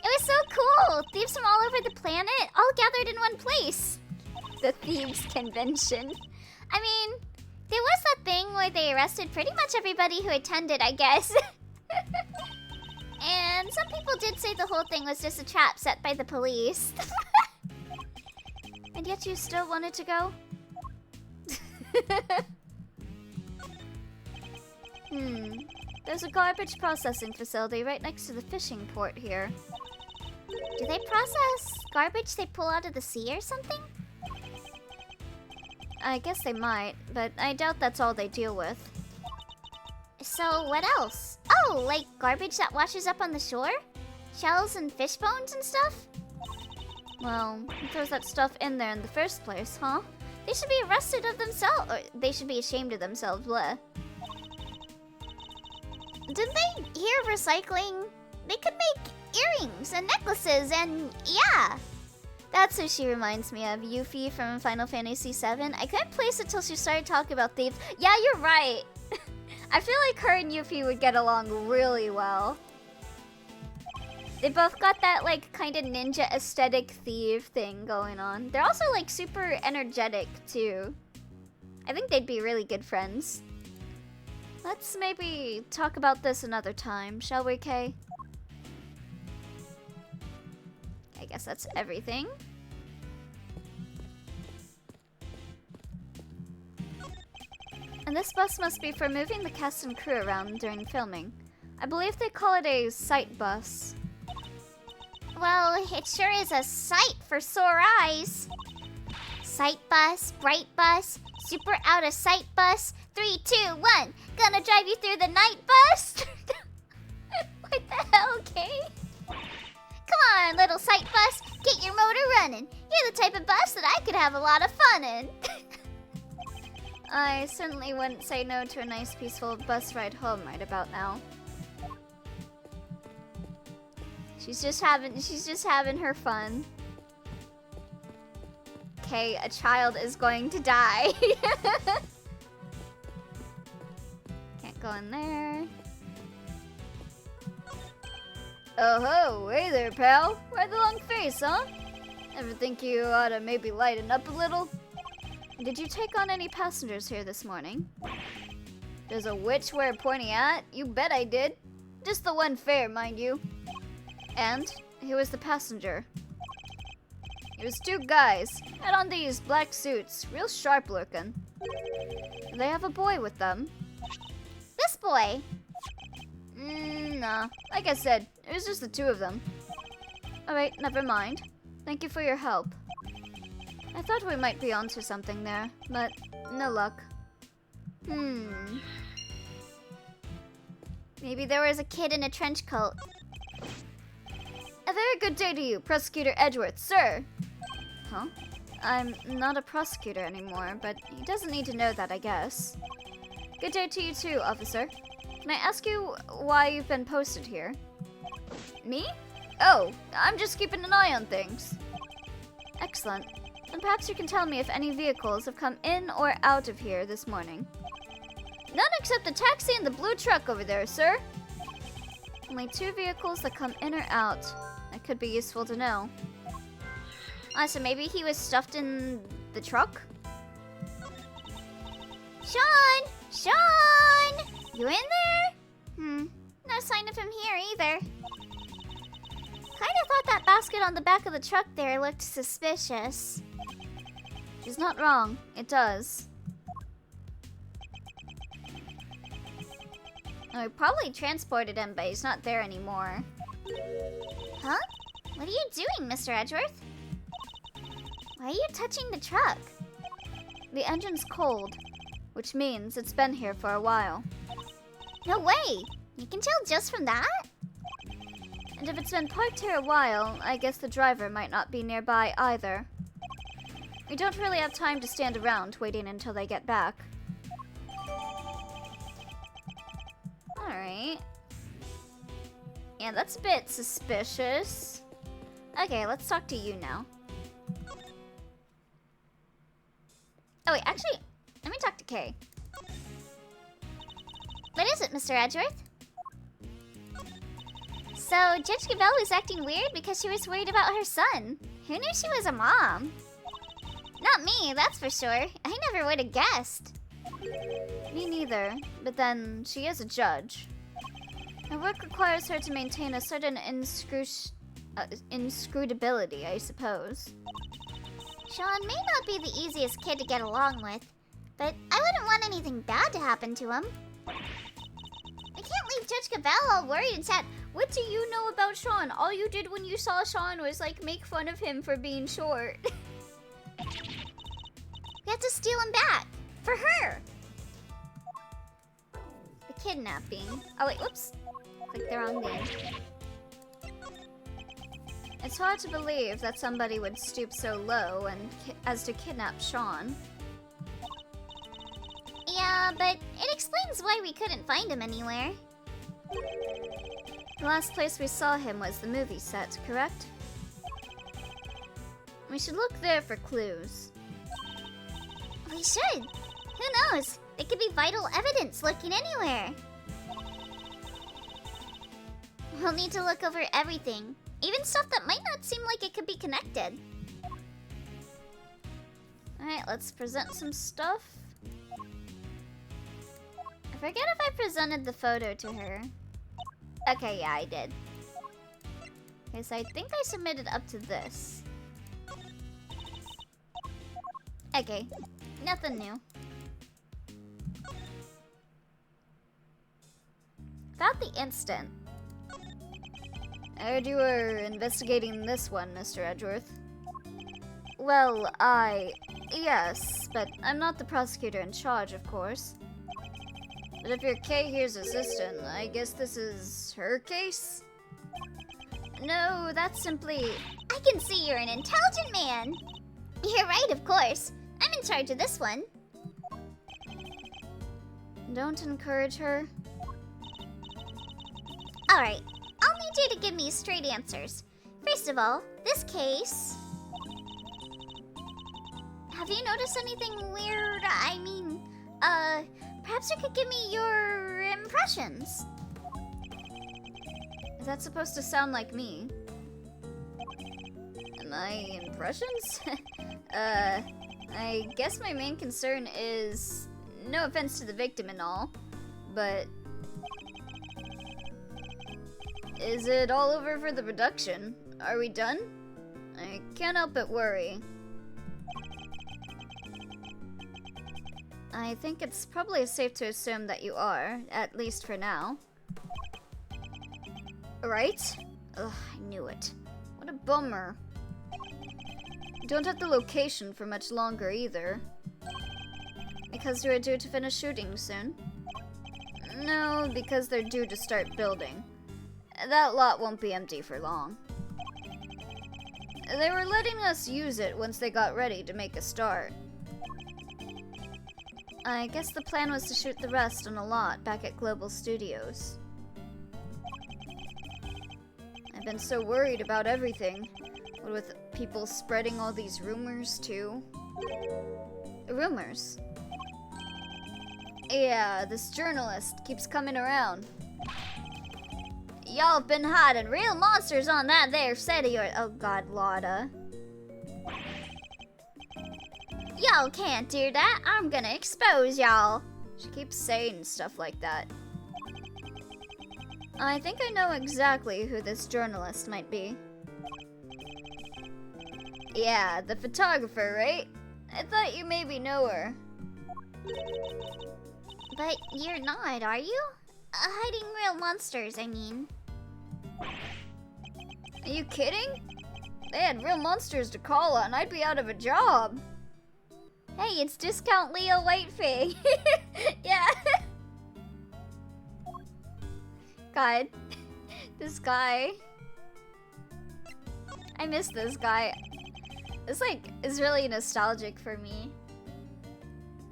was so cool! Thieves from all over the planet, all gathered in one place. The Thieves Convention. I mean, there was that thing where they arrested pretty much everybody who attended, I guess. And some people did say the whole thing was just a trap set by the police. And yet you still wanted to go? There's a garbage processing facility right next to the fishing port here. Do they process garbage they pull out of the sea or something? I guess they might, but I doubt that's all they deal with. So what else? Oh, like garbage that washes up on the shore? Shells and fish bones and stuff? Well, who throws that stuff in there in the first place, huh? They should be arrested of themselves, or they should be ashamed of themselves, bleh. Didn't they hear of recycling? They could make earrings and necklaces and yeah. That's who she reminds me of, Yuffie from Final Fantasy VII. I couldn't place it till she started talking about thieves. Yeah, you're right. I feel like her and Yuffie would get along really well. They both got that like kind of ninja aesthetic thief thing going on. They're also like super energetic too. I think they'd be really good friends. Let's maybe talk about this another time, shall we, Kay? I guess that's everything. And this bus must be for moving the cast and crew around during filming. I believe they call it a sight bus. Well, it sure is a sight for sore eyes. Sight bus, bright bus, super out of sight bus. 3, 2, 1. Gonna drive you through the night bus. What the hell, Kay? Come on, little sight bus. Get your motor running. You're the type of bus that I could have a lot of fun in. I certainly wouldn't say no to a nice peaceful bus ride home right about now. She's just having her fun. Okay, a child is going to die. Can't go in there. Oh ho, hey there, pal. Why the long face, huh? Ever think you ought to maybe lighten up a little? Did you take on any passengers here this morning? Does a witch wear a pointy hat? You bet I did. Just the one fare, mind you. And who was the passenger? It was 2 guys. Had on these black suits, real sharp looking. Do they have a boy with them? This boy. Nah. Like I said, it was just the 2 of them. Alright, never mind. Thank you for your help. I thought we might be onto something there, but no luck. Maybe there was a kid in a trench coat. A very good day to you, Prosecutor Edgeworth, sir. Huh? I'm not a prosecutor anymore, but he doesn't need to know that, I guess. Good day to you too, officer. Can I ask you why you've been posted here? Me? Oh, I'm just keeping an eye on things. Excellent. Then perhaps you can tell me if any vehicles have come in or out of here this morning. None except the taxi and the blue truck over there, sir. Only 2 vehicles that come in or out. That could be useful to know. So maybe he was stuffed in the truck? Sean! Sean! You in there? No sign of him here either. Kinda thought that basket on the back of the truck there looked suspicious. She's not wrong. It does. We probably transported him, but he's not there anymore. Huh? What are you doing, Mr. Edgeworth? Why are you touching the truck? The engine's cold, which means it's been here for a while. No way! You can tell just from that? And if it's been parked here a while, I guess the driver might not be nearby either. We don't really have time to stand around waiting until they get back. Alright. Yeah, that's a bit suspicious. Okay, let's talk to you now. Oh wait, actually, let me talk to Kay. What is it, Mr. Edgeworth? So, Judge Gavelle was acting weird because she was worried about her son. Who knew she was a mom? Not me, that's for sure. I never would have guessed. Me neither, but then she is a judge. Her work requires her to maintain a certain inscrutability, I suppose. Sean may not be the easiest kid to get along with, but I wouldn't want anything bad to happen to him. I can't leave Judge Gavelle all worried and sad. What do you know about Sean? All you did when you saw Sean was like make fun of him for being short. We have to steal him back. For her. The kidnapping. Oh wait, whoops. Clicked the wrong game. It's hard to believe that somebody would stoop so low and as to kidnap Sean. Yeah, but it explains why we couldn't find him anywhere. The last place we saw him was the movie set, correct? We should look there for clues. We should. Who knows? It could be vital evidence lurking anywhere. We'll need to look over everything. Even stuff that might not seem like it could be connected. Alright, let's present some stuff. I forget if I presented the photo to her. Okay, yeah, I did. Okay, so I think I submitted up to this. Okay, nothing new. About the instant. I heard you were investigating this one, Mr. Edgeworth. Well, yes, but I'm not the prosecutor in charge, of course. But if you're Kay here's assistant, I guess this is her case? No, that's simply... I can see you're an intelligent man. You're right, of course. I'm in charge of this one. Don't encourage her. Alright, I'll need you to give me straight answers. First of all, this case... Have you noticed anything weird? I mean, perhaps you could give me your impressions. Is that supposed to sound like me? My impressions? I guess my main concern is... No offense to the victim and all, but... Is it all over for the production? Are we done? I can't help but worry. I think it's probably safe to assume that you are, at least for now. Right? Ugh, I knew it. What a bummer. Don't have the location for much longer either. Because you are due to finish shooting soon? No, because they're due to start building. That lot won't be empty for long. They were letting us use it once they got ready to make a start. I guess the plan was to shoot the rest on a lot back at Global Studios. I've been so worried about everything. What with people spreading all these rumors too. Rumors? Yeah, this journalist keeps coming around. Y'all have been hiding real monsters on that there set of yours. Oh god, Lotta. Y'all can't do that. I'm gonna expose y'all. She keeps saying stuff like that. I think I know exactly who this journalist might be. Yeah, the photographer, right? I thought you maybe know her. But you're not, are you? Hiding real monsters, I mean. Are you kidding? They had real monsters to call on. I'd be out of a job. Hey, it's Discount Leo Whitefang. Yeah. God, this guy. I miss this guy. This is really nostalgic for me.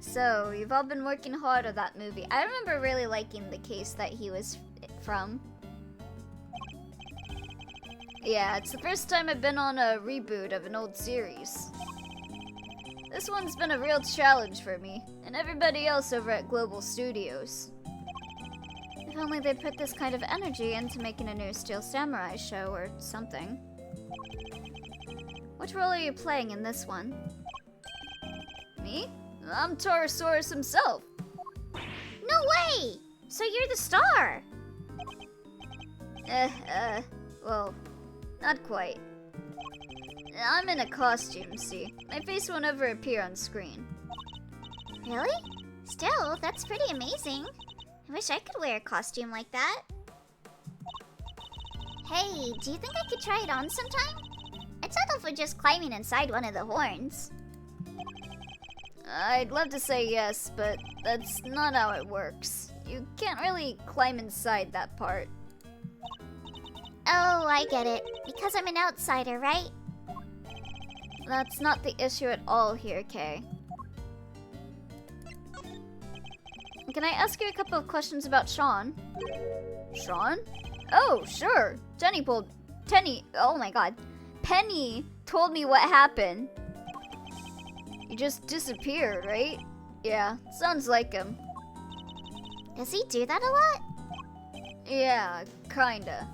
So, you've all been working hard on that movie. I remember really liking the case that he was from. Yeah, it's the first time I've been on a reboot of an old series. This one's been a real challenge for me, and everybody else over at Global Studios. If only they'd put this kind of energy into making a new Steel Samurai show or something. What role are you playing in this one? Me? I'm Taurosaurus himself. No way! So you're the star! Well, not quite. I'm in a costume, see? My face won't ever appear on screen. Really? Still, that's pretty amazing. I wish I could wear a costume like that. Hey, do you think I could try it on sometime? I'd settle for just climbing inside one of the horns. I'd love to say yes, but that's not how it works. You can't really climb inside that part. Oh, I get it. Because I'm an outsider, right? That's not the issue at all here, Kay. Can I ask you a couple of questions about Sean? Sean? Oh, sure. Oh my god. Penny told me what happened. You just disappeared, right? Yeah, sounds like him. Does he do that a lot? Yeah, kinda.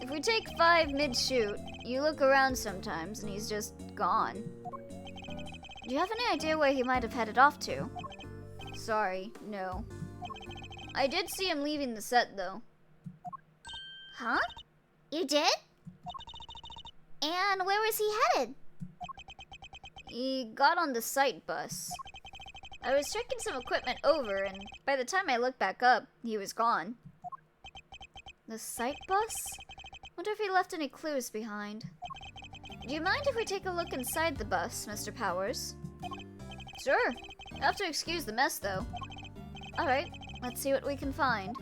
If we take 5 mid-shoot, you look around sometimes and he's just gone. Do you have any idea where he might have headed off to? Sorry, no. I did see him leaving the set, though. Huh? You did? And where was he headed? He got on the site bus. I was checking some equipment over, and by the time I looked back up, he was gone. The site bus? Wonder if he left any clues behind. Do you mind if we take a look inside the bus, Mr. Powers? Sure. You'll have to excuse the mess, though. Alright, let's see what we can find.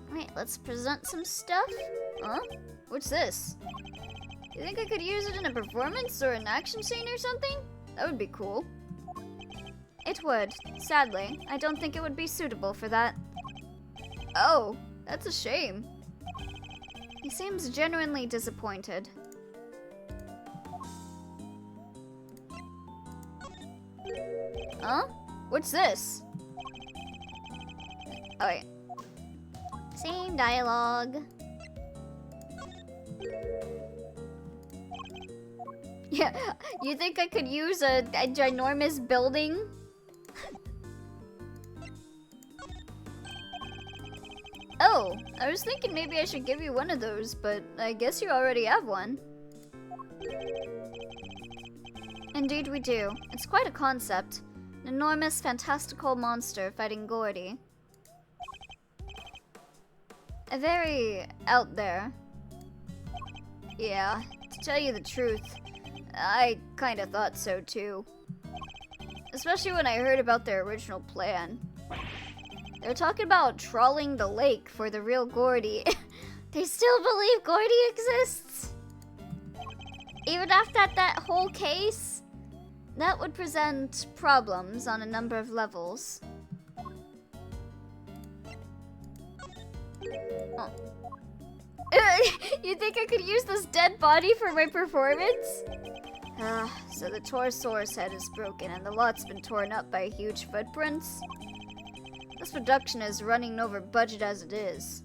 Alright, let's present some stuff. Huh? What's this? You think I could use it in a performance or an action scene or something? That would be cool. It would. Sadly, I don't think it would be suitable for that. Oh, that's a shame. He seems genuinely disappointed. Huh? What's this? Oh, wait. Same dialogue. Yeah, you think I could use a ginormous building? Oh, I was thinking maybe I should give you one of those, but I guess you already have one. Indeed we do. It's quite a concept. An enormous, fantastical monster fighting Gordy. A very out there. Yeah, to tell you the truth, I kinda thought so too. Especially when I heard about their original plan. They're talking about trawling the lake for the real Gordy. They still believe Gordy exists? Even after that whole case? That would present problems on a number of levels. Oh. You think I could use this dead body for my performance? So the Taurosaurus head is broken and the lot's been torn up by huge footprints? This production is running over budget as it is.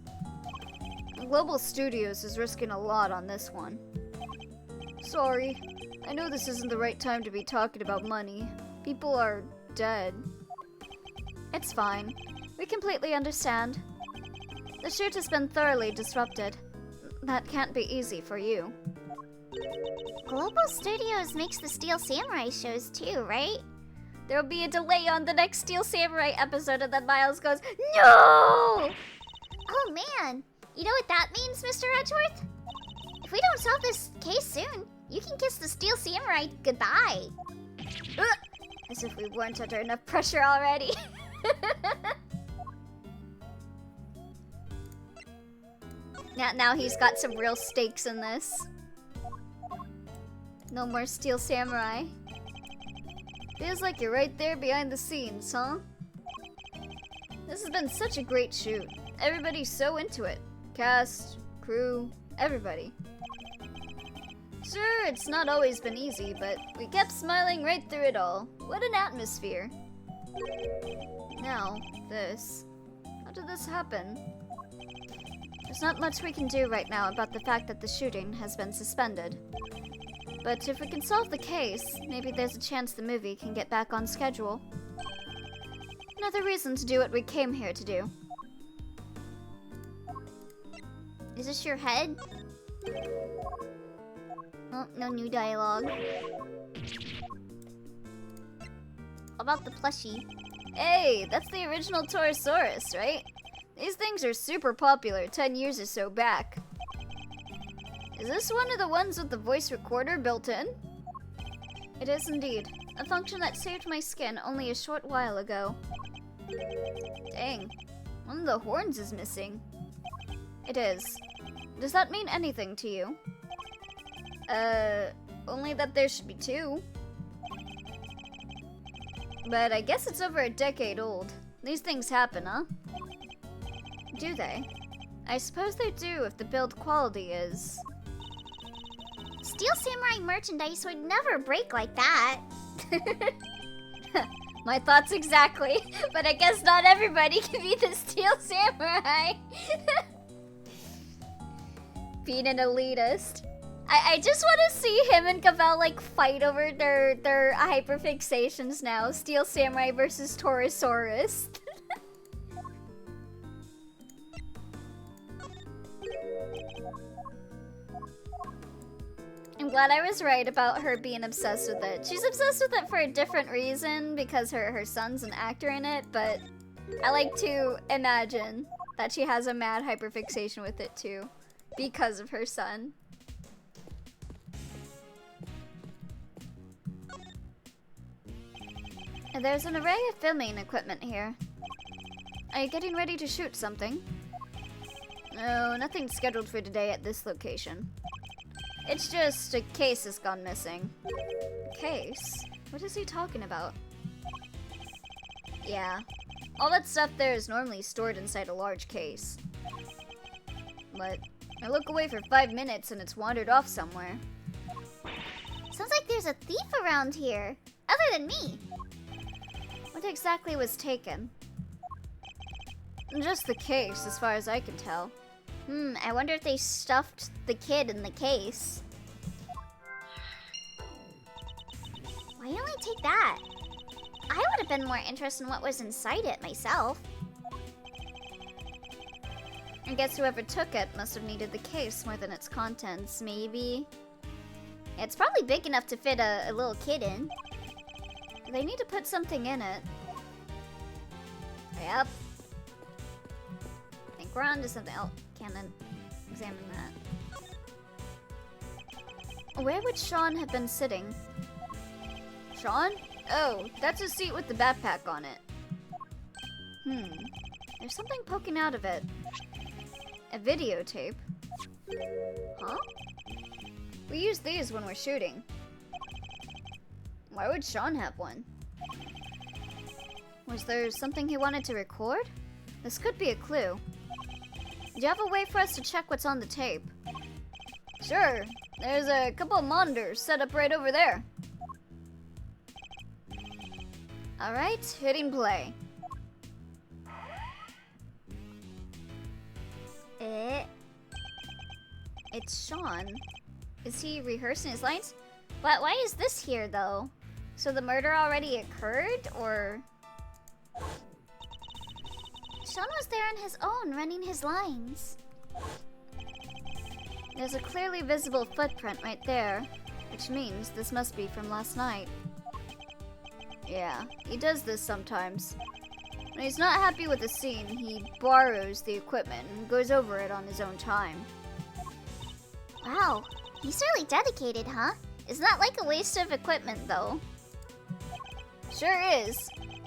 Global Studios is risking a lot on this one. Sorry, I know this isn't the right time to be talking about money. People are dead. It's fine. We completely understand. The shoot has been thoroughly disrupted. That can't be easy for you. Global Studios makes the Steel Samurai shows too, right? There'll be a delay on the next Steel Samurai episode, and then Miles goes, "No!" Oh man, you know what that means, Mr. Edgeworth? If we don't solve this case soon, you can kiss the Steel Samurai goodbye. As if we weren't under enough pressure already. Now he's got some real stakes in this. No more Steel Samurai. Feels like you're right there behind the scenes, huh? This has been such a great shoot. Everybody's so into it. Cast, crew, everybody. Sure, it's not always been easy, but we kept smiling right through it all. What an atmosphere. Now, this. How did this happen? There's not much we can do right now about the fact that the shooting has been suspended. But if we can solve the case, maybe there's a chance the movie can get back on schedule. Another reason to do what we came here to do. Is this your head? Oh, no new dialogue. About the plushie. Hey, that's the original Torosaurus, right? These things are super popular 10 years or so back. Is this one of the ones with the voice recorder built in? It is indeed. A function that saved my skin only a short while ago. Dang. One of the horns is missing. It is. Does that mean anything to you? Only that there should be two. But I guess it's over a decade old. These things happen, huh? Do they? I suppose they do if the build quality is... Steel Samurai merchandise would never break like that. My thoughts exactly, but I guess not everybody can be the Steel Samurai. Being an elitist. I just want to see him and Gavelle like fight over their hyperfixations now. Steel Samurai versus Torosaurus. I'm glad I was right about her being obsessed with it. She's obsessed with it for a different reason because her son's an actor in it, but I like to imagine that she has a mad hyperfixation with it too because of her son. There's an array of filming equipment here. Are you getting ready to shoot something? No, nothing scheduled for today at this location. It's just a case has gone missing. Case? What is he talking about? Yeah. All that stuff there is normally stored inside a large case. But I look away for 5 minutes and it's wandered off somewhere. Sounds like there's a thief around here. Other than me. What exactly was taken? Just the case, as far as I can tell. I wonder if they stuffed the kid in the case. Why only take that? I would have been more interested in what was inside it myself. I guess whoever took it must have needed the case more than its contents, maybe? It's probably big enough to fit a little kid in. They need to put something in it. Yep. I think we're on to something. Oh, can't examine that. Where would Sean have been sitting? Sean? Oh, that's a seat with the backpack on it. There's something poking out of it. A videotape. Huh? We use these when we're shooting. Why would Sean have one? Was there something he wanted to record? This could be a clue. Do you have a way for us to check what's on the tape? Sure. There's a couple of monitors set up right over there. Alright, hitting play. It's Sean. Is he rehearsing his lines? But why is this here, though? So the murder already occurred, or...? Sean was there on his own, running his lines. There's a clearly visible footprint right there, which means this must be from last night. Yeah, he does this sometimes. When he's not happy with a scene, he borrows the equipment and goes over it on his own time. Wow, he's really dedicated, huh? It's not like a waste of equipment, though. Sure is.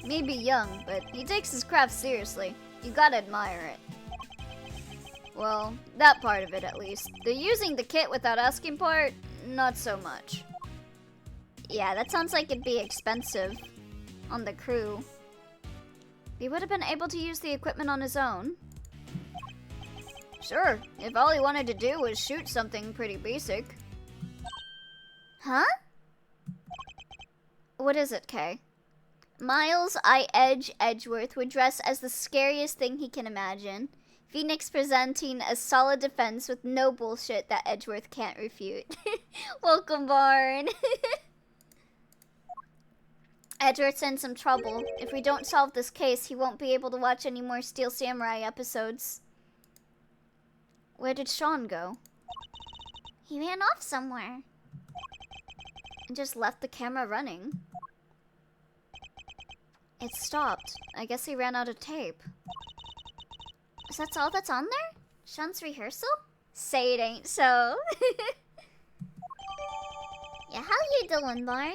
Maybe young, but he takes his craft seriously. You gotta admire it. Well, that part of it at least. The using the kit without asking part, not so much. Yeah, that sounds like it'd be expensive on the crew. He would have been able to use the equipment on his own. Sure, if all he wanted to do was shoot something pretty basic. Huh? What is it, Kay? Miles Edgeworth would dress as the scariest thing he can imagine. Phoenix presenting a solid defense with no bullshit that Edgeworth can't refute. Welcome, Barn. Edgeworth's in some trouble. If we don't solve this case, he won't be able to watch any more Steel Samurai episodes. Where did Sean go? He ran off somewhere. And just left the camera running. It stopped. I guess he ran out of tape. Is that all that's on there? Sean's rehearsal? Say it ain't so. Yeah, how you doing, Barn?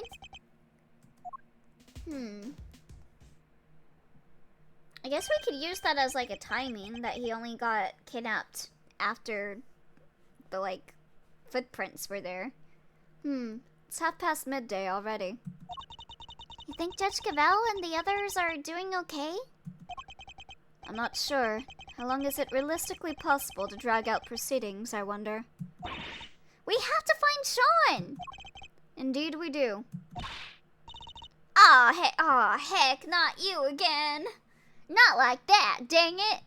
I guess we could use that as like a timing that he only got kidnapped after the like footprints were there. It's midday already. You think Judge Gavelle and the others are doing okay? I'm not sure. How long is it realistically possible to drag out proceedings, I wonder? We have to find Sean! Indeed we do. Aw, heck, not you again. Not like that, dang it.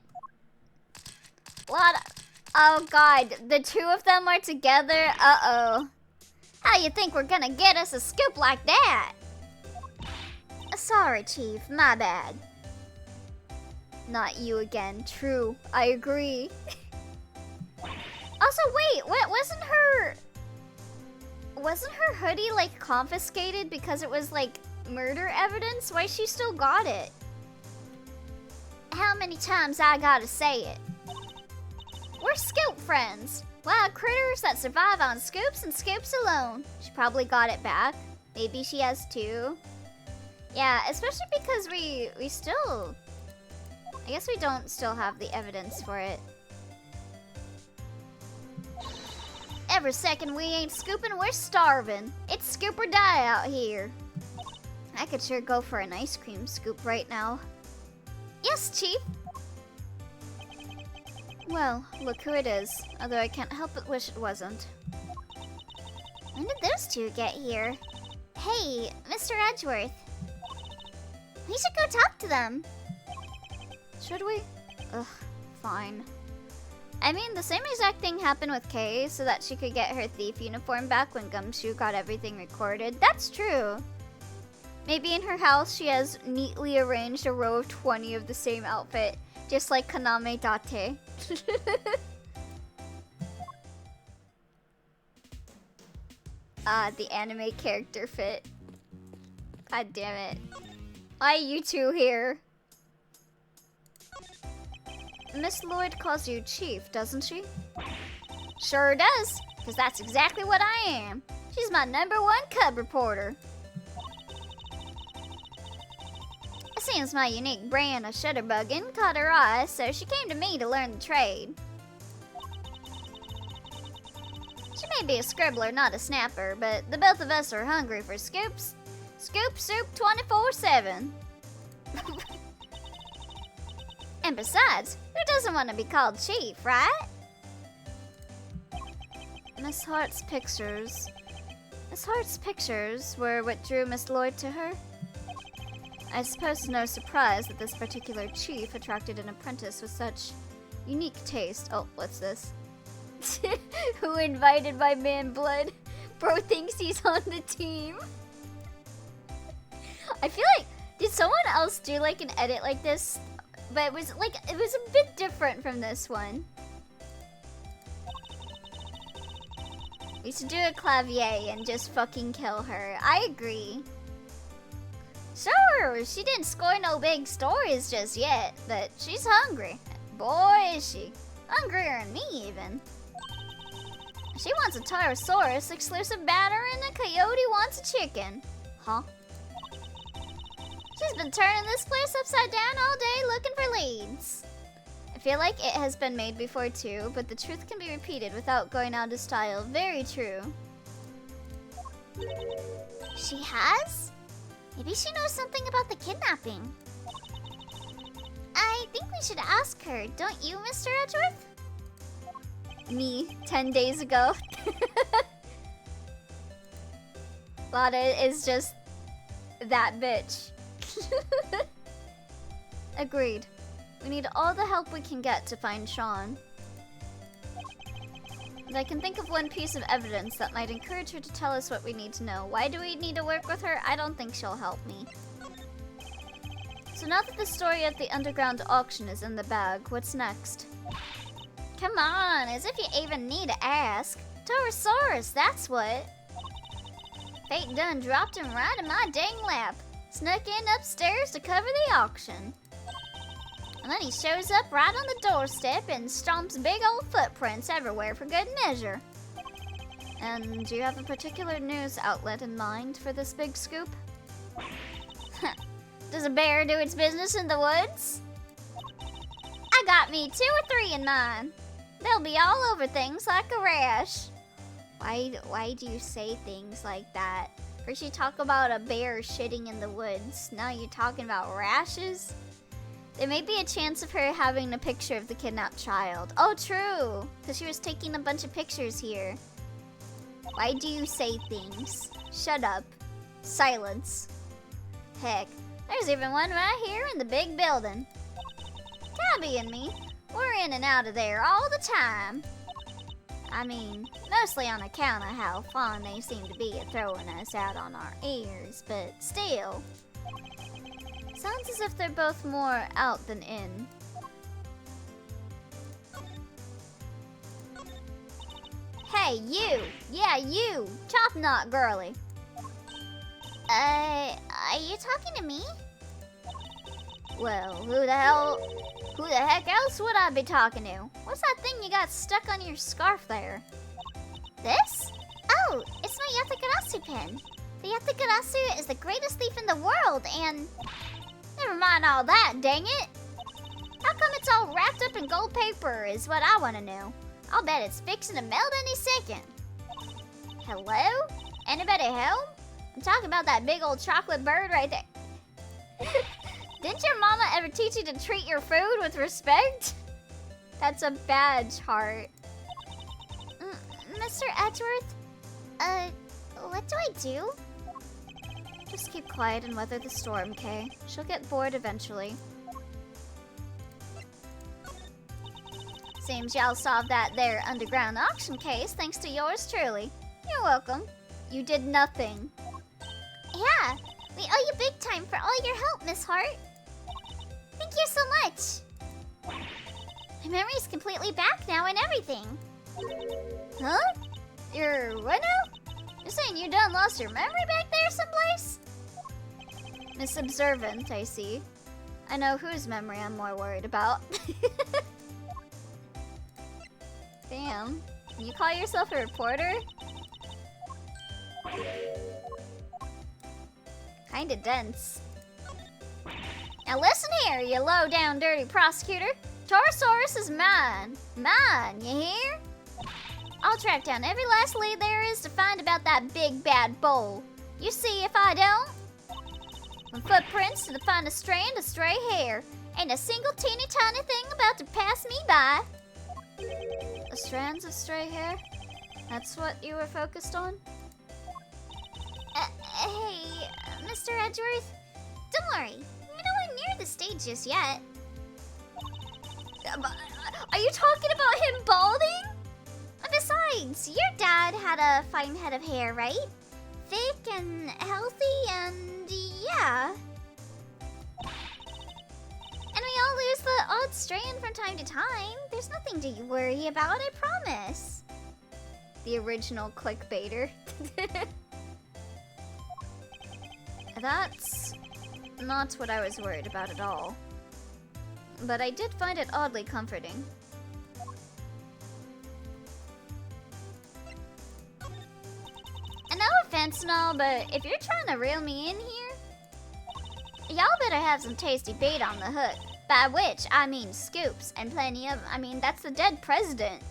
What? Oh god, the two of them are together? Uh-oh. How you think we're gonna get us a scoop like that? Sorry, Chief, my bad. Not you again, true, I agree. Also, wait, what, wasn't her hoodie, like, confiscated because it was, like, murder evidence? Why she still got it? How many times I gotta say it? We're scoop friends. Wild critters that survive on scoops and scoops alone. She probably got it back. Maybe she has too. Yeah, especially because we still... I guess we don't still have the evidence for it. Every second we ain't scooping, we're starving. It's scoop or die out here. I could sure go for an ice cream scoop right now. Yes, Chief. Well, look who it is. Although I can't help but wish it wasn't. When did those two get here? Hey, Mr. Edgeworth. We should go talk to them. Should we? Ugh, fine. I mean, the same exact thing happened with Kay so that she could get her thief uniform back when Gumshoe got everything recorded. That's true. Maybe in her house she has neatly arranged a row of 20 of the same outfit, just like Kaname Date. The anime character fit. God damn it. Why are you two here? Miss Lloyd calls you Chief, doesn't she? Sure does, because that's exactly what I am. She's my #1 cub reporter. It seems my unique brand of shutterbugging caught her eye, so she came to me to learn the trade. She may be a scribbler, not a snapper, but the both of us are hungry for scoops. Scoop soup 24/7. And besides, who doesn't want to be called Chief, right? Miss Hart's pictures were what drew Miss Lloyd to her. I suppose it's no surprise that this particular chief attracted an apprentice with such unique taste. Oh, what's this? Who invited my man Blood? Bro thinks he's on the team. I feel like, did someone else do like an edit like this? But it was a bit different from this one. We should do a clavier and just fucking kill her. I agree. Sure, she didn't score no big stories just yet, but she's hungry. Boy, is she. Hungrier than me, even. She wants a Tyrannosaurus exclusive batter and a coyote wants a chicken. Huh? She's been turning this place upside down all day looking for leads. If feel like it has been made before too, but the truth can be repeated without going out of style. Very true. She has? Maybe she knows something about the kidnapping. I think we should ask her, don't you, Mr. Edgeworth? Me, 10 days ago. Lada is just that bitch. Agreed. We need all the help we can get to find Sean. And I can think of one piece of evidence that might encourage her to tell us what we need to know. Why do we need to work with her? I don't think she'll help me. So now that the story at the underground auction is in the bag, what's next? Come on, as if you even need to ask. Taurosaurus, that's what. Fate done dropped him right in my dang lap. Snuck in upstairs to cover the auction. And then he shows up right on the doorstep and stomps big old footprints everywhere for good measure. And do you have a particular news outlet in mind for this big scoop? Does a bear do its business in the woods? I got me 2 or 3 in mind. They'll be all over things like a rash. Why do you say things like that? First you talk about a bear shitting in the woods. Now you're talking about rashes? There may be a chance of her having a picture of the kidnapped child. Oh, true! Because she was taking a bunch of pictures here. Why do you say things? Shut up. Silence. Heck, there's even one right here in the big building. Tabby and me, we're in and out of there all the time. I mean, mostly on account of how fond they seem to be at throwing us out on our ears, but still. Sounds as if they're both more out than in. Hey, you! Yeah, you! Chop knot girly. Are you talking to me? Well, who the heck else would I be talking to? What's that thing you got stuck on your scarf there? This? Oh, it's my Yatakarasu pin. The Yatakarasu is the greatest thief in the world, and... Never mind all that, dang it! How come it's all wrapped up in gold paper is what I want to know. I'll bet it's fixing to melt any second. Hello? Anybody home? I'm talking about that big old chocolate bird right there. Didn't your mama ever teach you to treat your food with respect? That's a badge, Heart. Mr. Edgeworth? What do I do? Just keep quiet and weather the storm, Kay. She'll get bored eventually. Seems y'all solved that there underground auction case thanks to yours truly. You're welcome. You did nothing. Yeah, we owe you big time for all your help, Miss Hart. Thank you so much. My memory's completely back now and everything. Huh? You're what now? You're saying you done lost your memory back there someplace? Miss Observant, I see. I know whose memory I'm more worried about. Damn. You call yourself a reporter? Kinda dense. Now listen here, you low-down dirty prosecutor. Taurosaurus is mine. Mine, you hear? I'll track down every last lead there is to find about that big bad bull. You see if I don't? From footprints to the finest strand of stray hair. Ain't a single teeny tiny thing about to pass me by. The strands of stray hair? That's what you were focused on? Hey, Mr. Edgeworth? Don't worry, we're nowhere near the stage just yet. Are you talking about him balding? Besides, your dad had a fine head of hair, right? Thick and healthy and yeah. And we all lose the odd strand from time to time. There's nothing to worry about, I promise. The original clickbaiter. That's not what I was worried about at all. But I did find it oddly comforting. And no offense and all, but if you're trying to reel me in here, y'all better have some tasty bait on the hook. By which, I mean scoops, and plenty of, that's the dead president.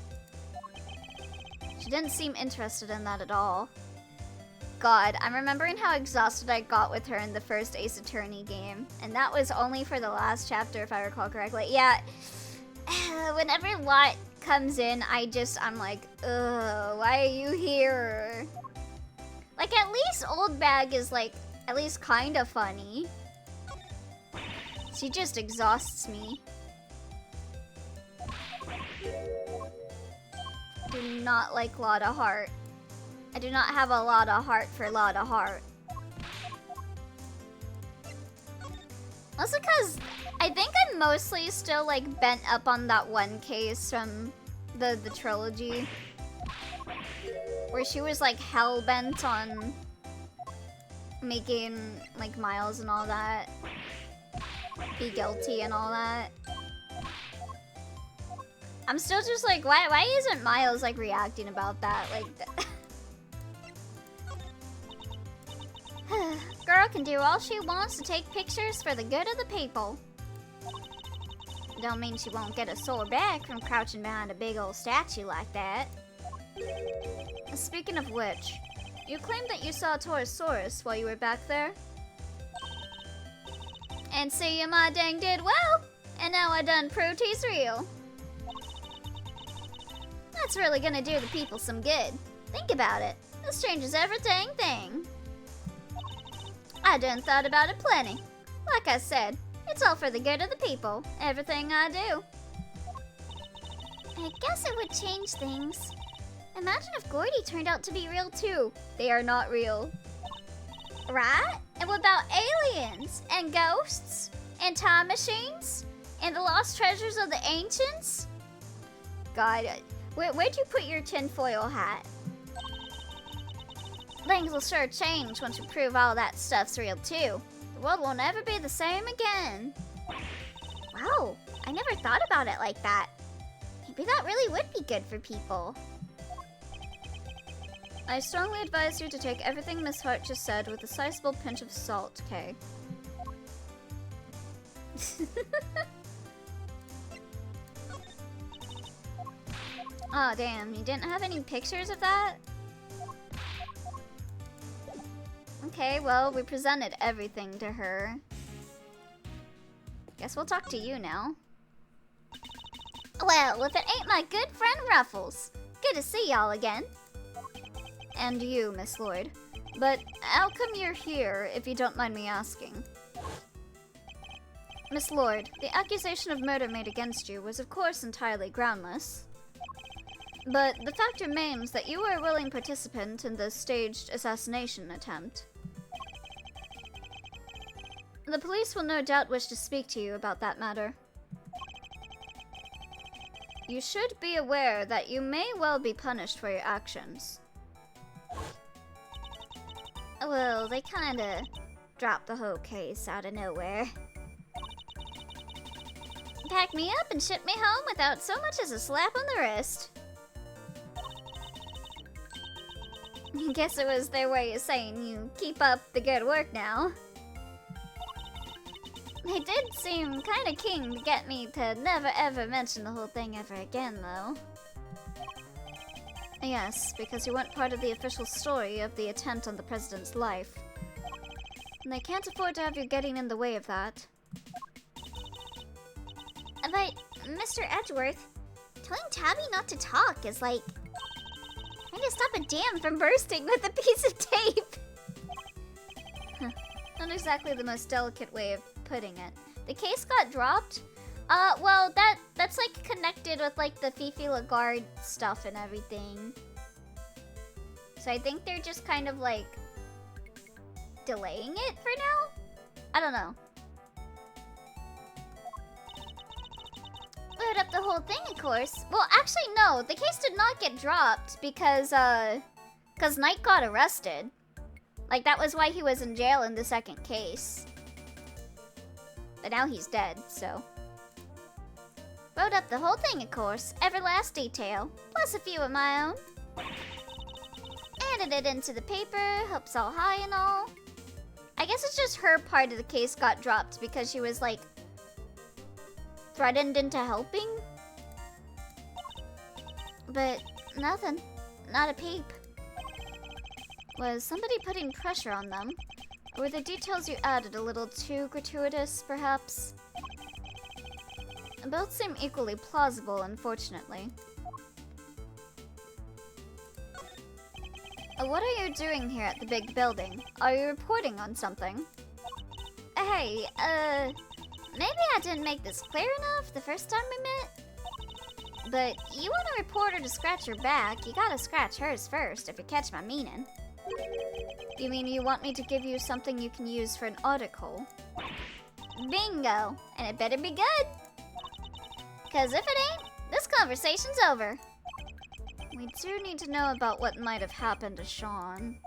She didn't seem interested in that at all. God, I'm remembering how exhausted I got with her in the first Ace Attorney game. And that was only for the last chapter, if I recall correctly. Yeah, whenever Lot comes in, I'm like, ugh, why are you here? Like, at least Old Bag is, like, at least kind of funny. She just exhausts me. Do not like Lotta Heart. I do not have a lot of heart for Lotta Heart. Also because I think I'm mostly still like bent up on that one case from the trilogy. Where she was like hell-bent on making like Miles and all that be guilty and all that. I'm still just like, why isn't Miles like reacting about that? Like, girl can do all she wants to take pictures for the good of the people. Don't mean she won't get a sore back from crouching behind a big old statue like that. Speaking of which, you claimed that you saw a Torosaurus while you were back there? And see you my dang did well, and now I done proved he's real. That's really gonna do the people some good. Think about it. This changes every dang thing. I done thought about it plenty. Like I said, it's all for the good of the people. Everything I do. I guess it would change things. Imagine if Gordy turned out to be real too. They are not real. Right? And what about aliens? And ghosts? And time machines? And the lost treasures of the ancients? God, where'd you put your tinfoil hat? Things will sure change once we prove all that stuff's real too. The world will never be the same again. Wow, I never thought about it like that. Maybe that really would be good for people. I strongly advise you to take everything Miss Hart just said with a sizable pinch of salt, Kay. Aw, damn, you didn't have any pictures of that? Okay, well, we presented everything to her. Guess we'll talk to you now. Well, if it ain't my good friend Ruffles. Good to see y'all again. And you, Miss Lloyd. But how come you're here, if you don't mind me asking? Miss Lloyd, the accusation of murder made against you was of course entirely groundless. But the fact remains that you were a willing participant in the staged assassination attempt. The police will no doubt wish to speak to you about that matter. You should be aware that you may well be punished for your actions. Well, they kinda dropped the whole case out of nowhere. Packed me up and shipped me home without so much as a slap on the wrist. I guess it was their way of saying you keep up the good work now. They did seem kinda keen to get me to never ever mention the whole thing ever again, though. Yes, because you weren't part of the official story of the attempt on the president's life. And they can't afford to have you getting in the way of that. But, Mr. Edgeworth, telling Tabby not to talk is like trying to stop a dam from bursting with a piece of tape. Not exactly the most delicate way of putting it. The case got dropped. Well, that's like connected with like the Fifi Lagarde stuff and everything. So I think they're just kind of like delaying it for now? I don't know. Load up the whole thing, of course. Well, actually, no. The case did not get dropped because Knight got arrested. Like, that was why he was in jail in the second case. But now he's dead, so. Wrote up the whole thing, of course. Every last detail. Plus a few of my own. Added it into the paper. Hopes all high and all. I guess it's just her part of the case got dropped because she was, like, threatened into helping? But nothing. Not a peep. Was somebody putting pressure on them? Or were the details you added a little too gratuitous, perhaps? Both seem equally plausible, unfortunately. What are you doing here at the big building? Are you reporting on something? Hey, maybe I didn't make this clear enough the first time we met? But you want a reporter to scratch your back, you gotta scratch hers first, if you catch my meaning. You mean you want me to give you something you can use for an article? Bingo! And it better be good! 'Cause if it ain't, this conversation's over. We do need to know about what might have happened to Sean.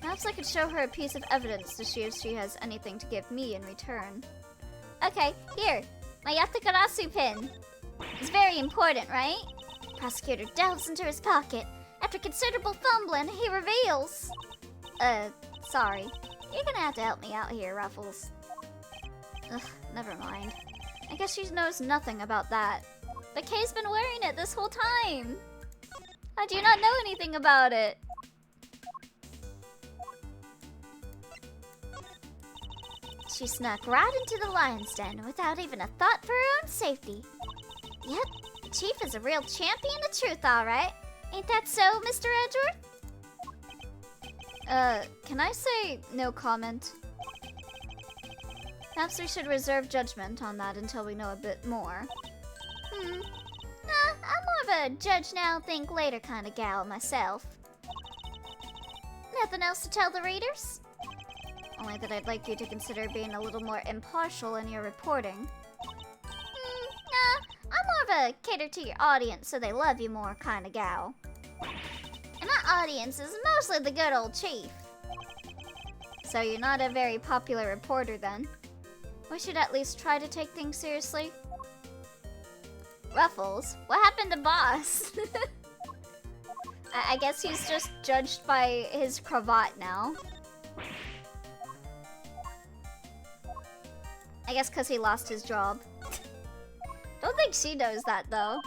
Perhaps I could show her a piece of evidence to see if she has anything to give me in return. Okay, here, my Yatakarasu pin. It's very important, right? Prosecutor delves into his pocket. After considerable fumbling, he reveals... sorry. You're gonna have to help me out here, Ruffles. Ugh, never mind. I guess she knows nothing about that. But Kay's been wearing it this whole time. How do you not know anything about it? She snuck right into the lion's den without even a thought for her own safety. Yep, the chief is a real champion of truth, alright. Ain't that so, Mr. Edgeworth? Can I say no comment? Perhaps we should reserve judgment on that until we know a bit more. Nah, I'm more of a judge now, think later kind of gal myself. Nothing else to tell the readers? Only that I'd like you to consider being a little more impartial in your reporting. Nah, I'm more of a cater to your audience so they love you more kind of gal. And my audience is mostly the good old chief. So you're not a very popular reporter then? We should at least try to take things seriously. Ruffles, what happened to Boss? I guess he's just judged by his cravat now. I guess because he lost his job. Don't think she knows that though.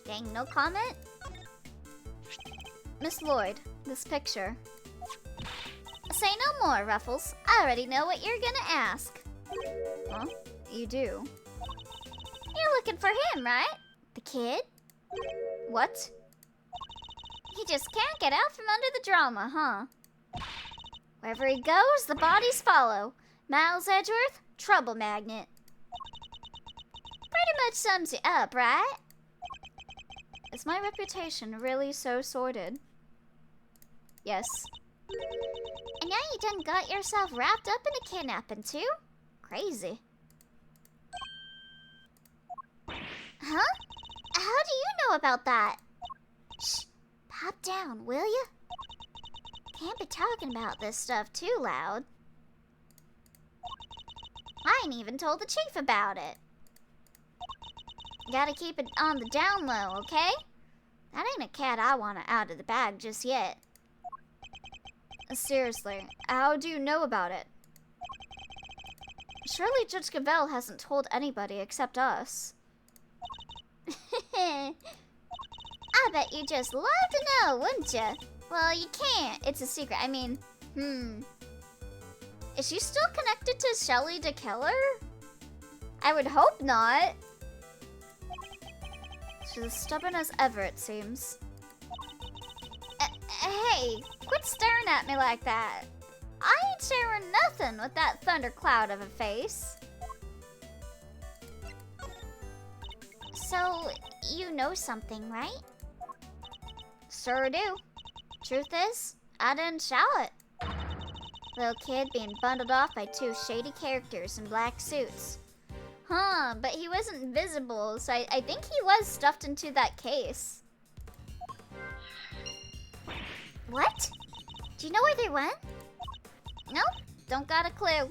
Dang, no comment? Miss Lloyd, this picture. Say no more, Ruffles. I already know what you're gonna ask. Huh? You do? You're looking for him, right? The kid? What? He just can't get out from under the drama, huh? Wherever he goes, the bodies follow. Miles Edgeworth, trouble magnet. Pretty much sums you up, right? Is my reputation really so sordid? Yes. And now you done got yourself wrapped up in a kidnapping too? Crazy. Huh? How do you know about that? Shh. Pop down, will you? Can't be talking about this stuff too loud. I ain't even told the chief about it. Gotta keep it on the down low, okay? That ain't a cat I want out of the bag just yet. Seriously, how do you know about it? Surely Judge Gavelle hasn't told anybody except us. I bet you just love to know, wouldn't you? Well, you can't. It's a secret. I mean, Is she still connected to Shelly the Killer? I would hope not. She's as stubborn as ever, it seems. Hey, quit staring at me like that. I ain't sharing nothing with that thundercloud of a face. So, you know something, right? Sure do. Truth is, I didn't shout it. Little kid being bundled off by two shady characters in black suits. Huh, but he wasn't visible, so I think he was stuffed into that case. What? Do you know where they went? Nope, don't got a clue.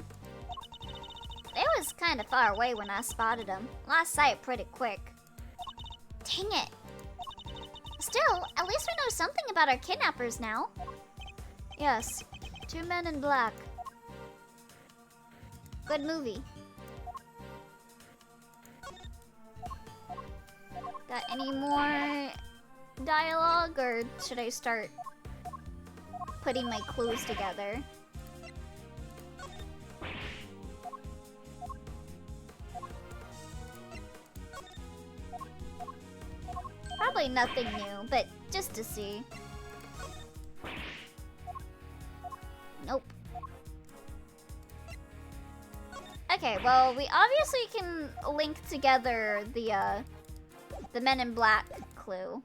They was kind of far away when I spotted them. Lost sight pretty quick. Dang it. Still, at least we know something about our kidnappers now. Yes. Two Men in Black. Good movie. Got any more dialogue, or should I start putting my clues together? Probably nothing new, but just to see. Nope. Okay, well, we obviously can link together the Men in Black clue.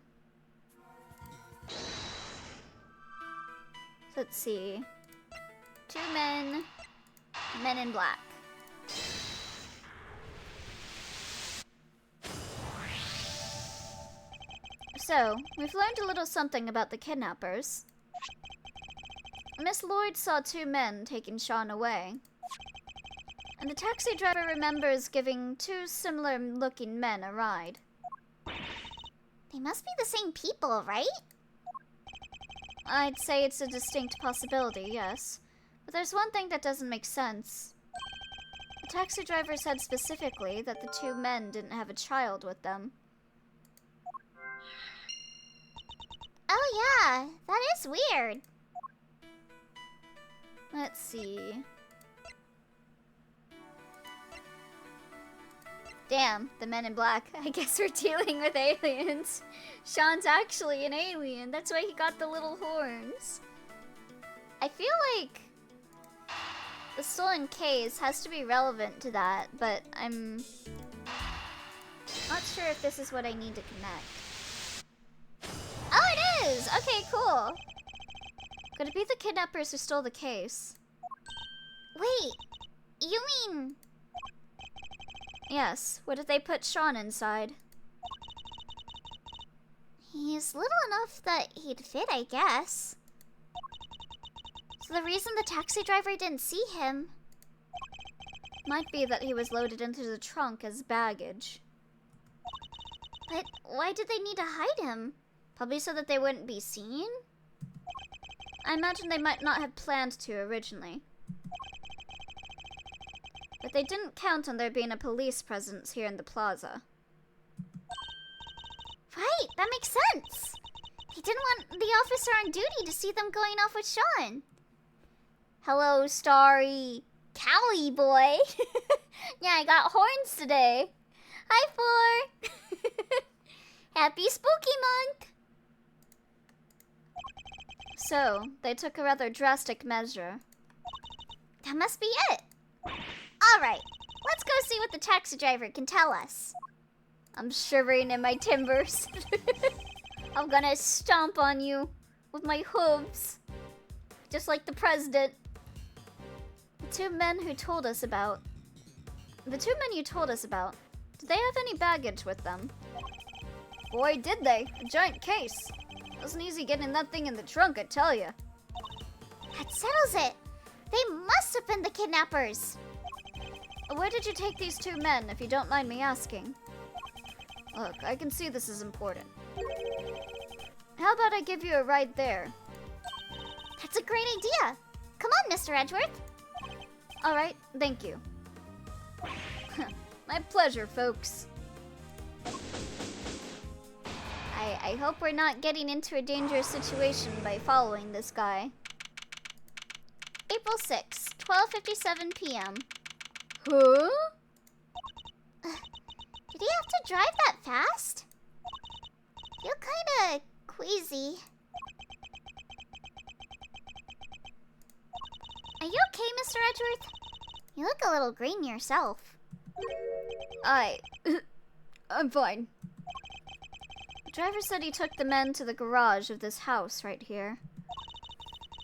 So let's see. Two men, Men in Black. So, we've learned a little something about the kidnappers. Miss Lloyd saw two men taking Sean away. And the taxi driver remembers giving two similar-looking men a ride. They must be the same people, right? I'd say it's a distinct possibility, yes. But there's one thing that doesn't make sense. The taxi driver said specifically that the two men didn't have a child with them. Oh yeah, that is weird. Let's see. Damn, the Men in Black. I guess we're dealing with aliens. Sean's actually an alien. That's why he got the little horns. I feel like the stolen case has to be relevant to that, but I'm not sure if this is what I need to connect. Oh, it is! Okay, cool. Could it be the kidnappers who stole the case? Wait, you mean... Yes. What if they put Sean inside? He's little enough that he'd fit, I guess. So the reason the taxi driver didn't see him... Might be that he was loaded into the trunk as baggage. But why did they need to hide him? Probably so that they wouldn't be seen? I imagine they might not have planned to originally. But they didn't count on there being a police presence here in the plaza. Right, that makes sense. They didn't want the officer on duty to see them going off with Sean. Hello, Starry Cowie boy. Yeah, I got horns today. Hi, Four. Happy Spooky Month. So, they took a rather drastic measure. That must be it. Alright, let's go see what the taxi driver can tell us. I'm shivering in my timbers. I'm gonna stomp on you with my hooves. Just like the president. The two men you told us about, did they have any baggage with them? Boy, did they. A giant case. Wasn't easy getting that thing in the trunk, I tell ya. That settles it. They must have been the kidnappers. Where did you take these two men, if you don't mind me asking? Look, I can see this is important. How about I give you a ride there? That's a great idea. Come on, Mr. Edgeworth. Alright, thank you. My pleasure, folks. I hope we're not getting into a dangerous situation by following this guy. April 6, 12:57 p.m. Huh? Did he have to drive that fast? Feel kinda queasy. Are you okay, Mr. Edgeworth? You look a little green yourself. I'm fine. The driver said he took the men to the garage of this house right here.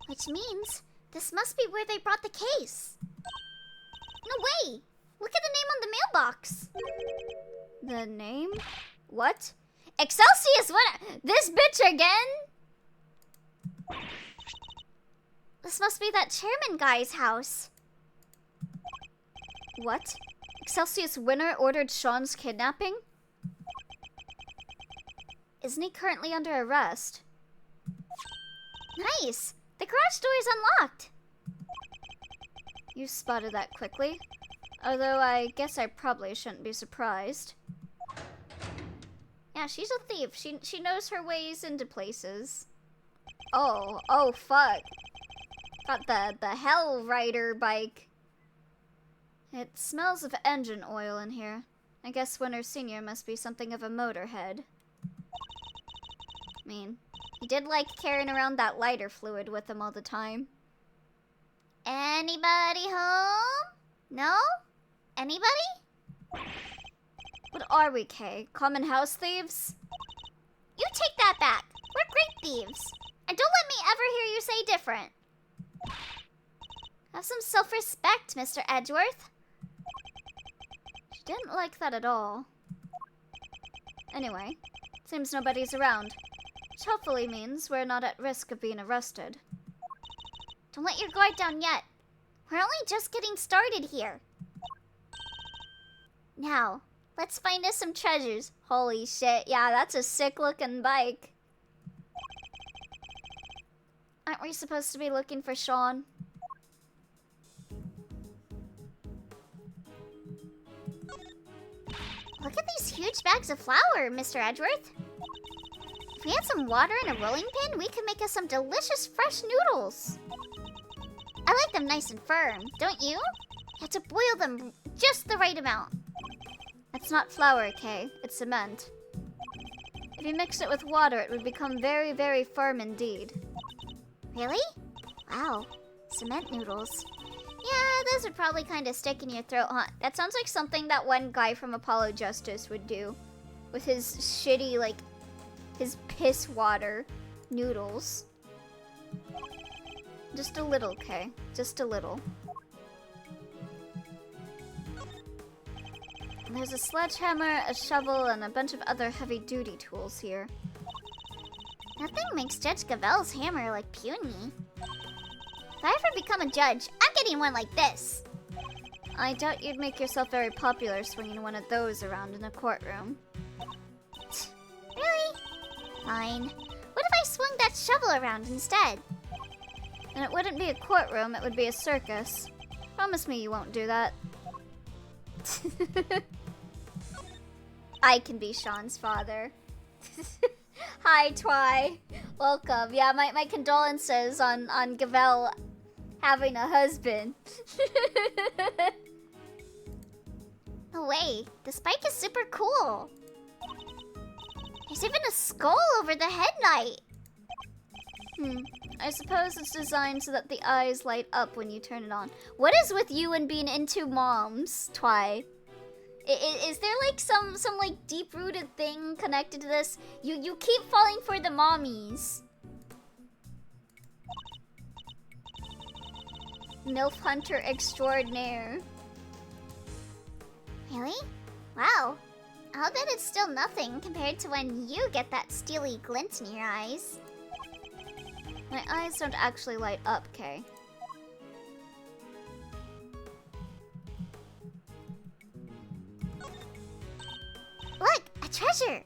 Which means this must be where they brought the case. No way! Look at the name on the mailbox. The name? What? Excelsius, what? This bitch again? This must be that chairman guy's house. What? Excelsius Winner ordered Sean's kidnapping? Isn't he currently under arrest? Nice! The garage door is unlocked. You spotted that quickly. Although I guess I probably shouldn't be surprised. Yeah, she's a thief. She knows her ways into places. Oh fuck. Got the Hell Rider bike. It smells of engine oil in here. I guess Winter Senior must be something of a motorhead. I mean, he did like carrying around that lighter fluid with him all the time. Anybody home? No? Anybody? What are we, Kay? Common house thieves? You take that back. We're great thieves. And don't let me ever hear you say different. Have some self-respect, Mr. Edgeworth. She didn't like that at all. Anyway, seems nobody's around. Which hopefully means we're not at risk of being arrested. Don't let your guard down yet. We're only just getting started here. Now, let's find us some treasures. Holy shit, yeah, that's a sick-looking bike. Aren't we supposed to be looking for Sean? Look at these huge bags of flour, Mr. Edgeworth. If we had some water and a rolling pin, we could make us some delicious fresh noodles. I like them nice and firm, don't you? You have to boil them just the right amount. It's not flour, Kay. It's cement. If you mixed it with water, it would become very, very firm indeed. Really? Wow. Cement noodles. Yeah, those would probably kind of stick in your throat, huh? That sounds like something that one guy from Apollo Justice would do. With his shitty, like, his piss water noodles. Just a little, Kay. Just a little. There's a sledgehammer, a shovel, and a bunch of other heavy-duty tools here. Nothing makes Judge Gavelle's hammer like puny. If I ever become a judge, I'm getting one like this. I doubt you'd make yourself very popular swinging one of those around in a courtroom. Really? Fine. What if I swung that shovel around instead? And it wouldn't be a courtroom, it would be a circus. Promise me you won't do that. I can be Sean's father. Hi, Twy. Welcome. Yeah, my condolences on Gavelle having a husband. No way. This bike is super cool. There's even a skull over the headlight. I suppose it's designed so that the eyes light up when you turn it on. What is with you and being into moms, Twy? Is there like some like deep-rooted thing connected to this? You keep falling for the mommies. MILF Hunter extraordinaire. Really? Wow. I'll bet it's still nothing compared to when you get that steely glint in your eyes. My eyes don't actually light up, Kay. Look, a treasure!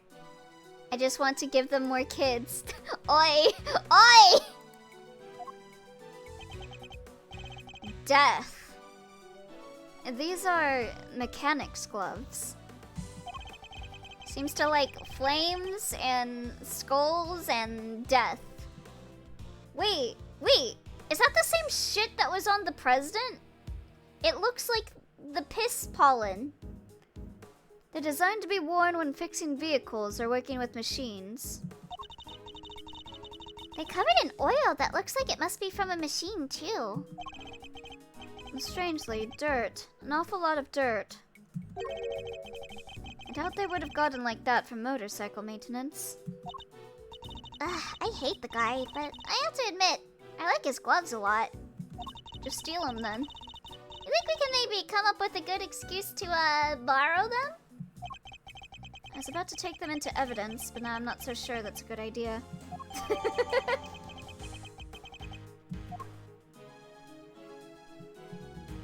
I just want to give them more kids. Oi! Oi! Death. These are mechanics gloves. Seems to like flames and skulls and death. Wait, is that the same shit that was on the president? It looks like the piss pollen. They're designed to be worn when fixing vehicles or working with machines. They're covered in oil that looks like it must be from a machine too. And strangely, dirt. An awful lot of dirt. I doubt they would have gotten like that from motorcycle maintenance. Ugh, I hate the guy, but I have to admit, I like his gloves a lot. Just steal them then. You think we can maybe come up with a good excuse to, borrow them? I was about to take them into evidence, but now I'm not so sure that's a good idea.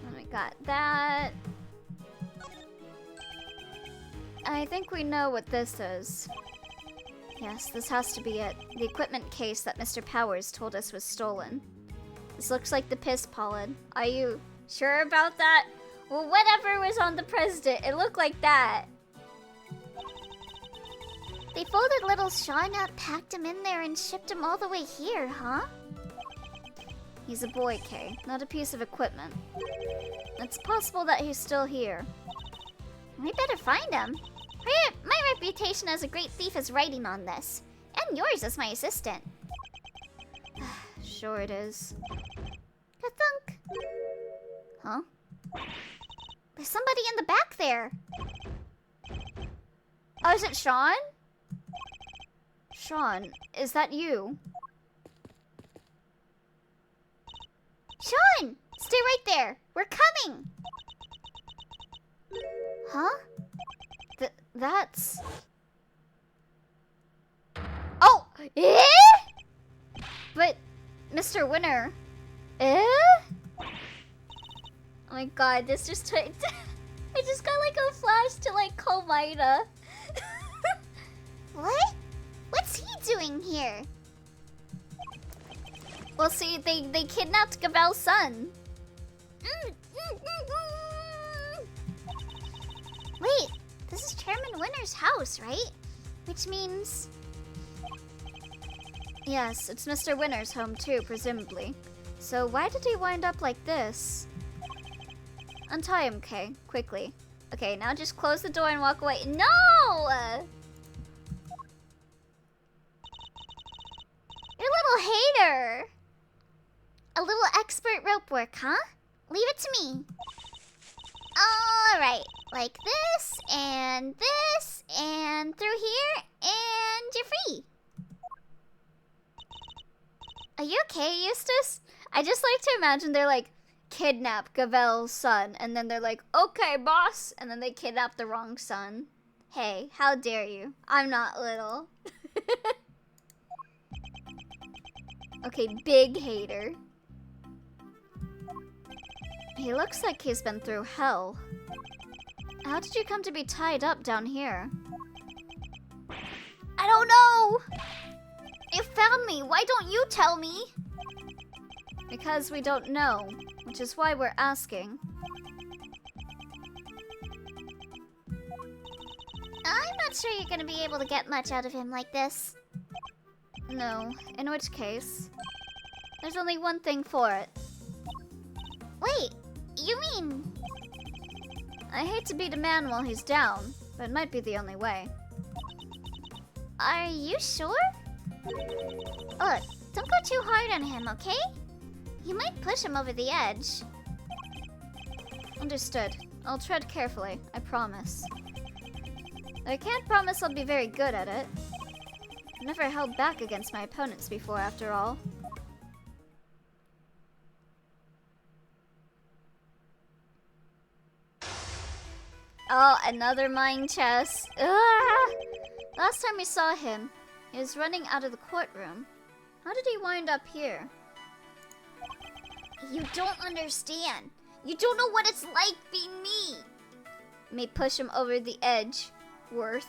And we got that. I think we know what this is. Yes, this has to be it. The equipment case that Mr. Powers told us was stolen. This looks like the piss pollen. Are you Sure about that? Well, whatever was on the president, it looked like that. They folded little Sean up, packed him in there, and shipped him all the way here, huh? He's a boy, Kay, not a piece of equipment. It's possible that he's still here. We better find him. My reputation as a great thief is riding on this. And yours as my assistant. Sure it is. Ka-thunk. Huh? There's somebody in the back there. Oh, is it Sean? Sean, is that you? Sean! Stay right there. We're coming. Huh? That's... Oh! Eh? But, Mr. Winner... Eh? Oh my god, this just took... I just got like a flash to like Kolmida. What? What's he doing here? Well, see, they kidnapped Gavelle's son. Wait, this is Chairman Winner's house, right? Which means... Yes, it's Mr. Winner's home too, presumably. So why did he wind up like this? Untie him, Kay, quickly. Okay, now just close the door and walk away. No! You're a little hater. A little expert rope work, huh? Leave it to me. Alright, like this, and through here, and you're free. Are you okay, Eustace? I just like to imagine they're like, kidnap Gavelle's son, and then they're like, okay, boss, and then they kidnap the wrong son. Hey, how dare you? I'm not little. Okay, big hater. He looks like he's been through hell. How did you come to be tied up down here? I don't know. You found me. Why don't you tell me? Because we don't know, which is why we're asking. I'm not sure you're gonna be able to get much out of him like this. No, in which case, there's only one thing for it. Wait, you mean... I hate to beat a man while he's down, but it might be the only way. Are you sure? Look, don't go too hard on him, okay? You might push him over the edge. Understood. I'll tread carefully, I promise. I can't promise I'll be very good at it. I've never held back against my opponents before, after all. Oh, another mine chest. Ah! Last time we saw him, he was running out of the courtroom. How did he wind up here? You don't understand. You don't know what it's like being me. May push him over the edge. Worth.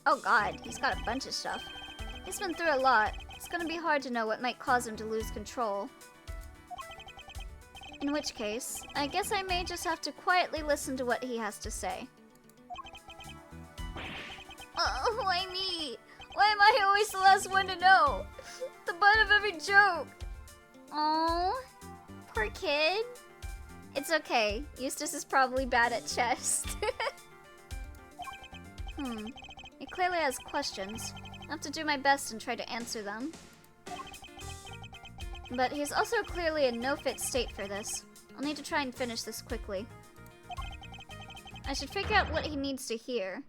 Oh god, he's got a bunch of stuff. He's been through a lot. It's gonna be hard to know what might cause him to lose control. In which case, I guess I may just have to quietly listen to what he has to say. Oh, why me? Why am I always the last one to know? The butt of every joke. Oh, poor kid. It's okay. Eustace is probably bad at chess. He clearly has questions. I have to do my best and try to answer them. But he's also clearly in no fit state for this. I'll need to try and finish this quickly. I should figure out what he needs to hear,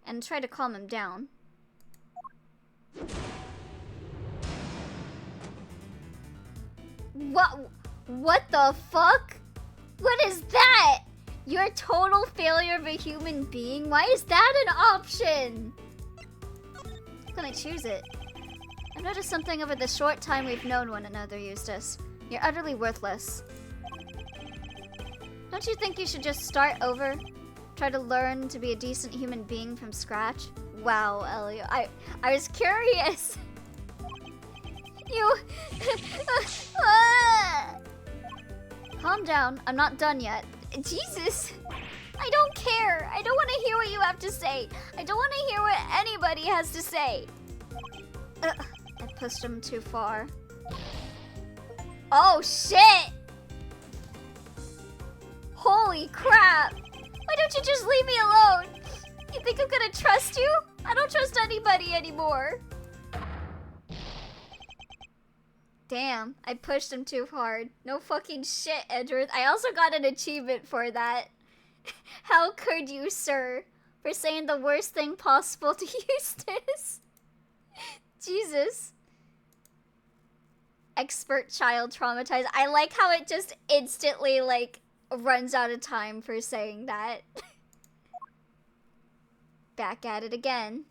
and try to calm him down. What the fuck? What is that? You're a total failure of a human being? Why is that an option? I'm gonna choose it. I've noticed something over the short time we've known one another, Eustace. You're utterly worthless. Don't you think you should just start over? Try to learn to be a decent human being from scratch? Wow, Elio. I was curious. You... Calm down, I'm not done yet. Jesus! I don't care! I don't want to hear what you have to say! I don't want to hear what anybody has to say! I pushed him too far. Oh shit! Holy crap! Why don't you just leave me alone? You think I'm gonna trust you? I don't trust anybody anymore. Damn, I pushed him too hard. No fucking shit, Edgeworth. I also got an achievement for that. How could you, sir? For saying the worst thing possible to Eustace. Jesus. Expert child traumatized. I like how it just instantly, like, runs out of time for saying that. Back at it again.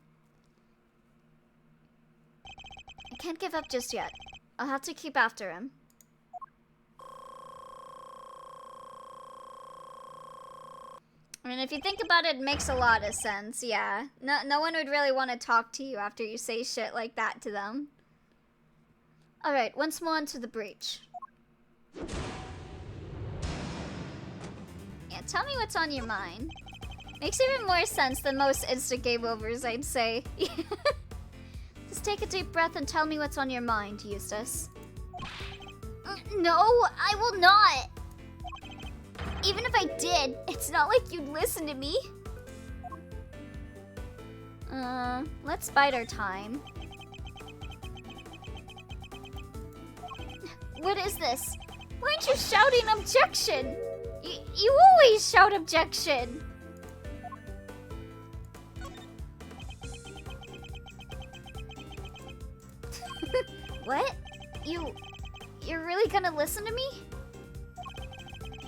I can't give up just yet. I'll have to keep after him. I mean, if you think about it, it makes a lot of sense, yeah. No one would really want to talk to you after you say shit like that to them. Alright, once more into the breach. Yeah, tell me what's on your mind. Makes even more sense than most instant game overs, I'd say. Just take a deep breath and tell me what's on your mind, Eustace. No, I will not! Even if I did, it's not like you'd listen to me. Let's bide our time. What is this? Why aren't you shouting objection? You always shout objection! What? You're really gonna listen to me?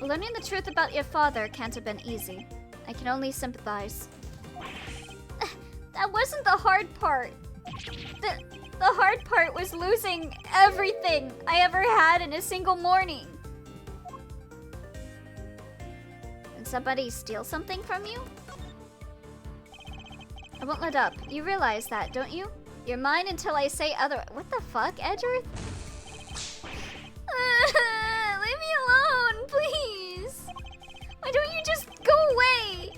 Learning the truth about your father can't have been easy. I can only sympathize. That wasn't the hard part. The hard part was losing everything I ever had in a single morning. Did somebody steal something from you? I won't let up. You realize that, don't you? You're mine until I say other. What the fuck, Edgeworth? Leave me alone, please. Why don't you just go away?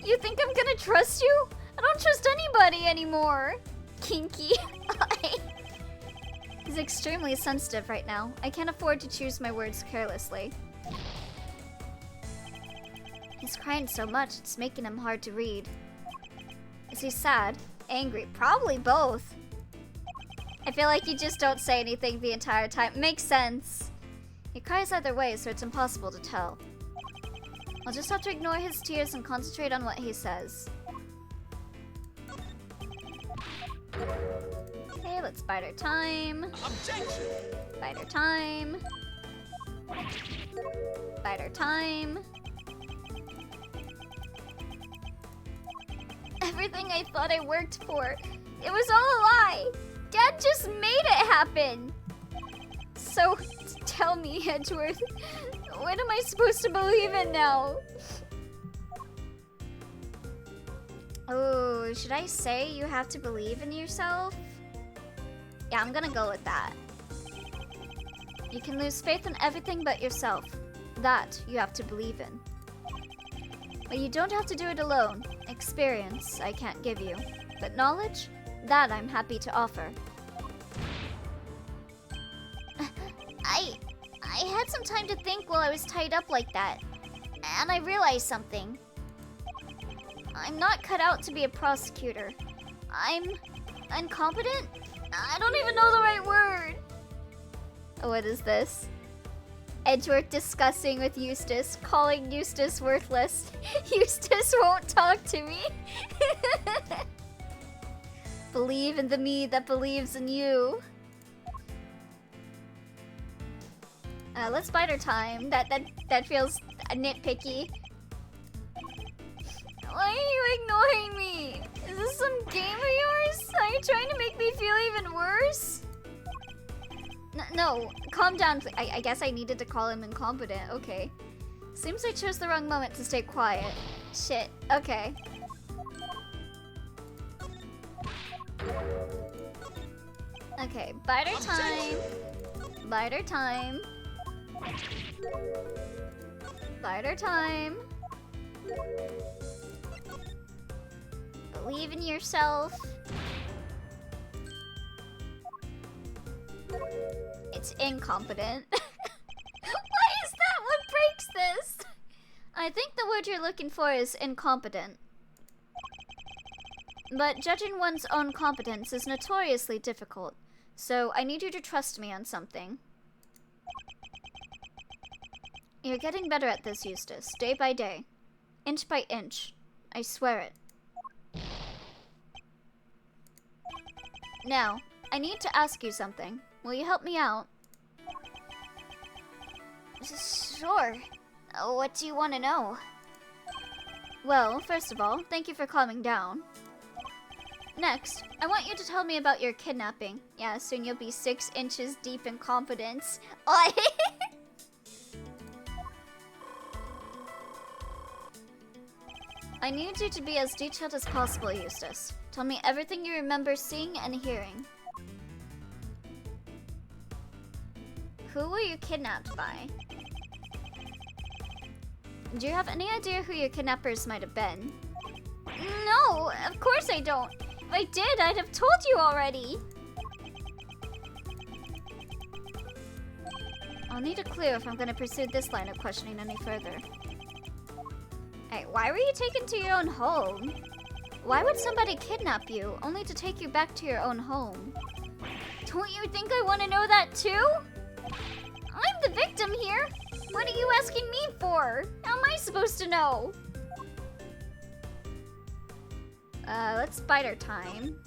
You think I'm gonna trust you? I don't trust anybody anymore. Kinky. He's extremely sensitive right now. I can't afford to choose my words carelessly. He's crying so much, it's making him hard to read. Is he sad? Angry? Probably both. I feel like you just don't say anything the entire time. Makes sense. He cries either way, so it's impossible to tell. I'll just have to ignore his tears and concentrate on what he says. Okay, let's bide our time. Objection! Bide our time. Bide our time. Everything I thought I worked for, it was all a lie. Dad just made it happen. So, tell me, Edgeworth, what am I supposed to believe in now? Oh, should I say you have to believe in yourself? Yeah, I'm gonna go with that. You can lose faith in everything but yourself. That you have to believe in. But you don't have to do it alone. Experience, I can't give you. But knowledge? That I'm happy to offer. I had some time to think while I was tied up like that. And I realized something. I'm not cut out to be a prosecutor. I'm incompetent? I don't even know the right word. Oh, what is this? Edgeworth discussing with Eustace, calling Eustace worthless. Eustace won't talk to me. Believe in the me that believes in you. Let's bide our time. That feels nitpicky. Why are you ignoring me? Is this some game of yours? Are you trying to make me feel even worse? No, calm down. I guess I needed to call him incompetent. Okay. Seems I chose the wrong moment to stay quiet. Shit. Okay. Okay, biter time. Biter time. Biter time. Believe in yourself. It's incompetent. Why is that what breaks this? I think the word you're looking for is incompetent. But judging one's own competence is notoriously difficult, so I need you to trust me on something. You're getting better at this, Eustace, day by day. Inch by inch. I swear it. Now, I need to ask you something. Will you help me out? Sure. What do you want to know? Well, first of all, thank you for calming down. Next, I want you to tell me about your kidnapping. Yeah, soon you'll be 6 inches deep in confidence. I need you to be as detailed as possible, Eustace. Tell me everything you remember seeing and hearing. Who were you kidnapped by? Do you have any idea who your kidnappers might have been? No, of course I don't. If I did, I'd have told you already. I'll need a clue if I'm going to pursue this line of questioning any further. Hey, why were you taken to your own home? Why would somebody kidnap you, only to take you back to your own home? Don't you think I want to know that too? I'm the victim here. What are you asking me for? How am I supposed to know? Let's bite our time.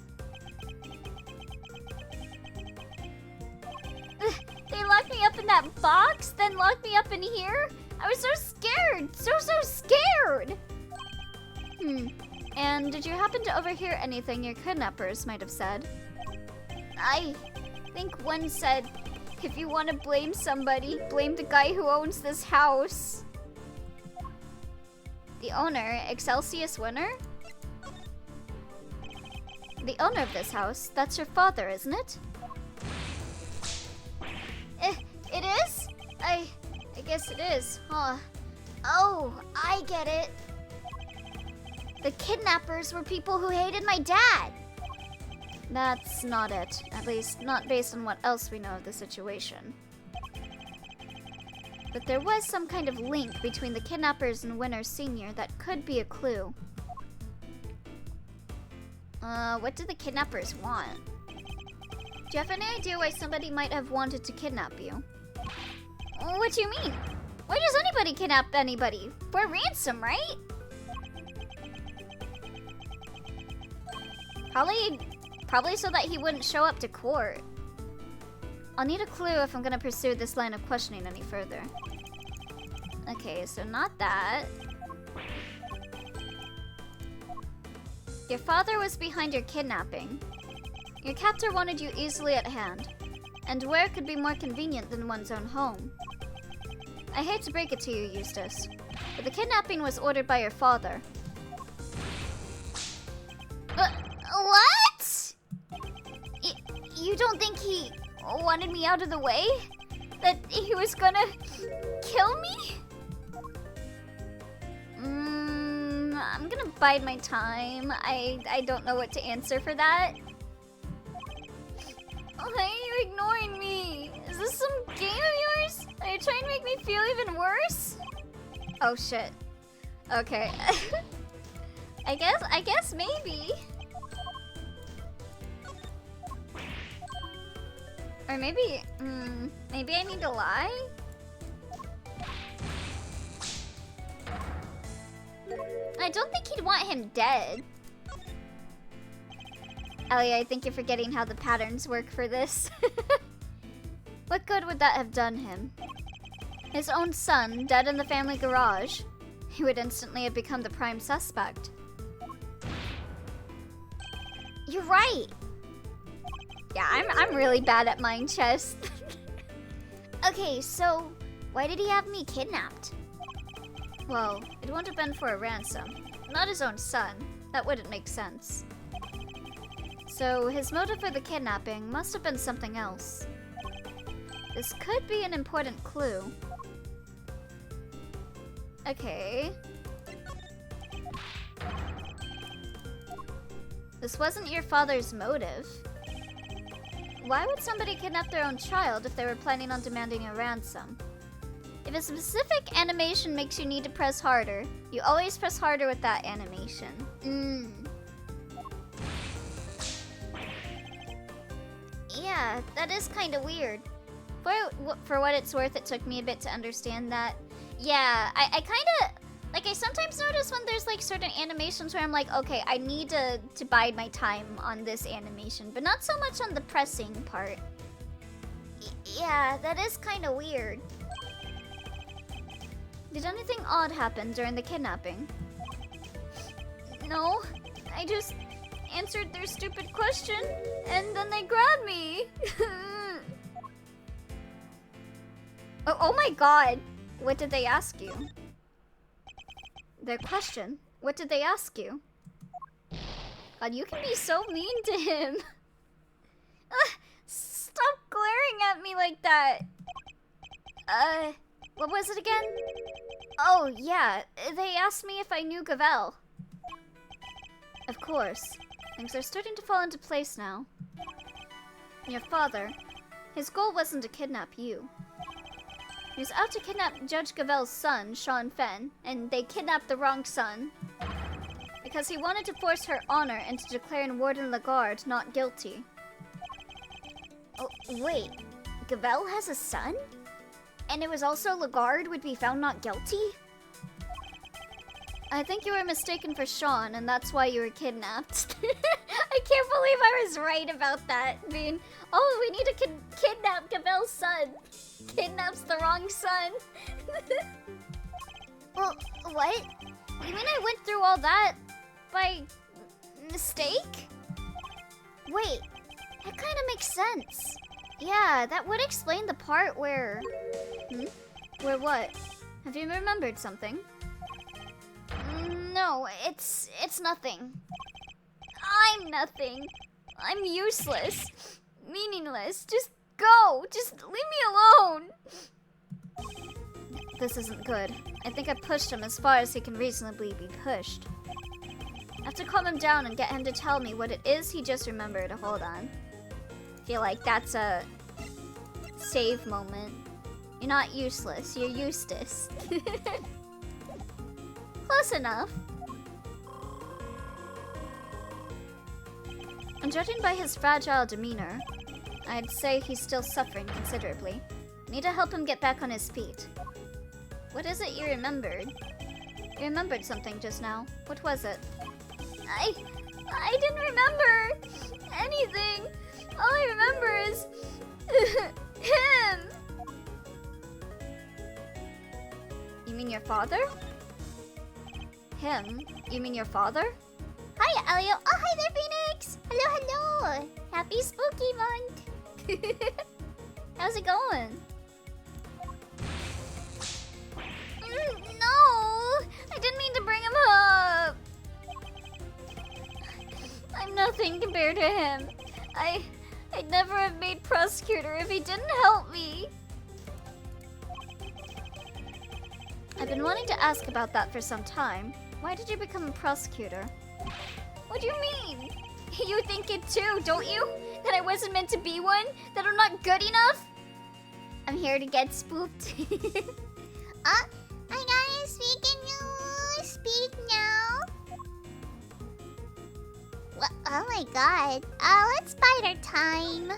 They locked me up in that box, then locked me up in here? I was so scared! So scared! And did you happen to overhear anything your kidnappers might have said? I think one said, if you want to blame somebody, blame the guy who owns this house. The owner, Excelsius Winner? The owner of this house, that's your father, isn't it? It is? I guess it is, huh? Oh, I get it. The kidnappers were people who hated my dad. That's not it. At least, not based on what else we know of the situation. But there was some kind of link between the kidnappers and Winner Sr. that could be a clue. What do the kidnappers want? Do you have any idea why somebody might have wanted to kidnap you? What do you mean? Why does anybody kidnap anybody? For ransom, right? Probably so that he wouldn't show up to court. I'll need a clue if I'm gonna pursue this line of questioning any further. Okay, so not that. Your father was behind your kidnapping. Your captor wanted you easily at hand. And where could be more convenient than one's own home? I hate to break it to you, Eustace, but the kidnapping was ordered by your father. What? You don't think he wanted me out of the way? That he was gonna kill me? I'm gonna bide my time. I don't know what to answer for that. Why are you ignoring me? Is this some game of yours? Are you trying to make me feel even worse? Oh shit. Okay. I guess maybe. Or maybe I need to lie? I don't think he'd want him dead. Ellie, I think you're forgetting how the patterns work for this. What good would that have done him? His own son, dead in the family garage. He would instantly have become the prime suspect. You're right. Yeah, I'm really bad at mind chess. Okay, so why did he have me kidnapped? Well, it wouldn't have been for a ransom. Not his own son. That wouldn't make sense. So his motive for the kidnapping must have been something else. This could be an important clue. Okay. This wasn't your father's motive. Why would somebody kidnap their own child if they were planning on demanding a ransom? If a specific animation makes you need to press harder, you always press harder with that animation. Yeah, that is kind of weird. For what it's worth, it took me a bit to understand that. Yeah, I kind of... Like, I sometimes notice when there's, like, certain animations where I'm like, okay, I need to bide my time on this animation, but not so much on the pressing part. Yeah, that is kind of weird. Did anything odd happen during the kidnapping? No, I just answered their stupid question, and then they grabbed me. Oh my god! What did they ask you? Their question? What did they ask you? God, you can be so mean to him. Stop glaring at me like that. What was it again? Oh, yeah, they asked me if I knew Gavelle. Of course. Things are starting to fall into place now. Your father, his goal wasn't to kidnap you. He was out to kidnap Judge Gavelle's son, Sean Fenn, and they kidnapped the wrong son. Because he wanted to force her honor and to declare Warden Lagarde not guilty. Oh, wait. Gavelle has a son? And it was also Lagarde would be found not guilty? I think you were mistaken for Sean, and that's why you were kidnapped. I can't believe I was right about that. Being, oh, we need to kidnap Gavelle's son. Kidnaps the wrong son. Well, what? You mean I went through all that by mistake? Wait, that kind of makes sense. Yeah, that would explain the part where... Where what? Have you remembered something? No, it's nothing. I'm nothing. I'm useless. Meaningless. Just go. Just leave me alone. This isn't good. I think I pushed him as far as he can reasonably be pushed. I have to calm him down and get him to tell me what it is he just remembered. Hold on. I feel like that's a save moment. You're not useless. You're Eustace. Close enough. And judging by his fragile demeanor, I'd say he's still suffering considerably. I need to help him get back on his feet. What is it you remembered? You remembered something just now. What was it? I didn't remember anything. All I remember is him. You mean your father? Him? You mean your father? Hi, Elio. Oh, hi there, Phoenix. Hello, hello. Happy Spooky Month. How's it going? No, I didn't mean to bring him up. I'm nothing compared to him. I'd never have made prosecutor if he didn't help me. I've been wanting to ask about that for some time. Why did you become a prosecutor? What do you mean? You think it too, don't you? That I wasn't meant to be one? That I'm not good enough? I'm here to get spooked. I gotta speak in you. Speak now. Oh my god. Let's bide our time.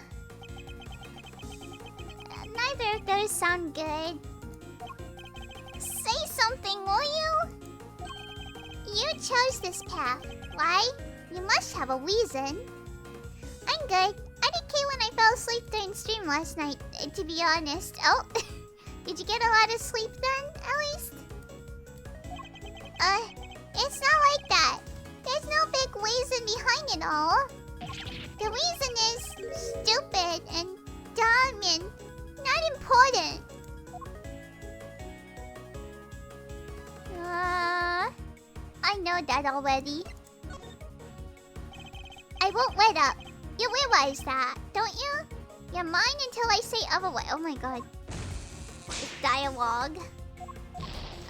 Neither of those sound good. Say something, will you? You chose this path. Why? You must have a reason. I'm good. I didn't care when I fell asleep during stream last night, to be honest. Oh, did you get a lot of sleep then, at least? It's not like that. There's no big reason behind it all. The reason is stupid and dumb and not important. I know that already. I I won't let up. You realize that, don't you? You're mine until I say otherwise. Oh my god. This dialogue.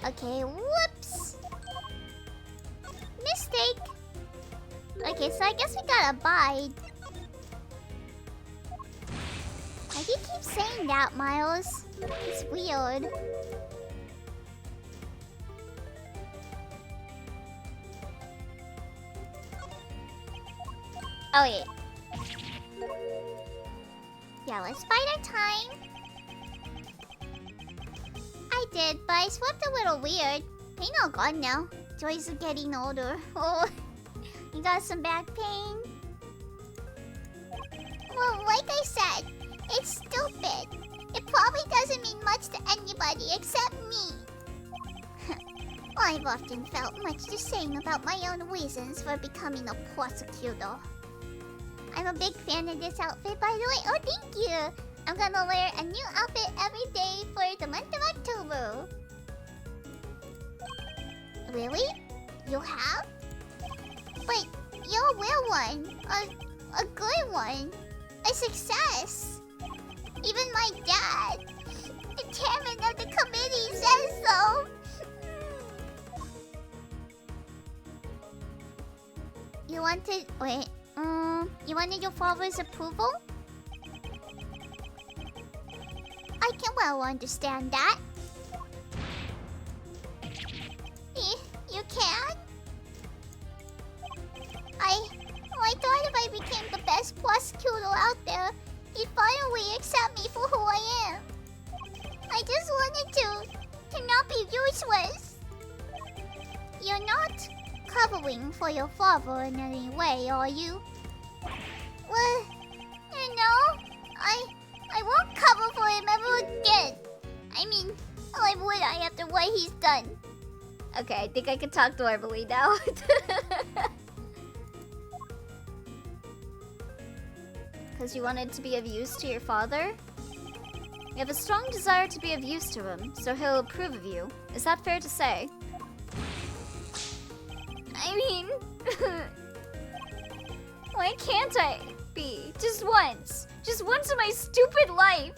Okay, whoops. Mistake. Okay, so I guess we gotta abide. Why do you keep saying that, Miles? It's weird. Oh yeah. Yeah, let's bide our time. I did, but I swept a little weird. Ain't all gone now. Joys of getting older. Oh, you got some back pain? Well, like I said, it's stupid. It probably doesn't mean much to anybody except me. I've often felt much the same about my own reasons for becoming a prosecutor. I'm a big fan of this outfit, by the way. Oh, thank you! I'm gonna wear a new outfit every day for the month of October. Really? You have? But you'll wear one. A good one. A success. Even my dad, the chairman of the committee, says so. You wanted... Wait. You wanted your father's approval? I can well understand that. You can? I thought if I became the best prosecutor out there, he'd finally accept me for who I am. I just wanted to not be useless. You're not covering for your father in any way, are you? Well, you know, I won't cover for him ever again. I mean, why would I after what he's done? Okay, I think I can talk normally now. Because you wanted to be of use to your father? You have a strong desire to be of use to him, so he'll approve of you. Is that fair to say? I mean... why can't I be? Just once. Just once in my stupid life.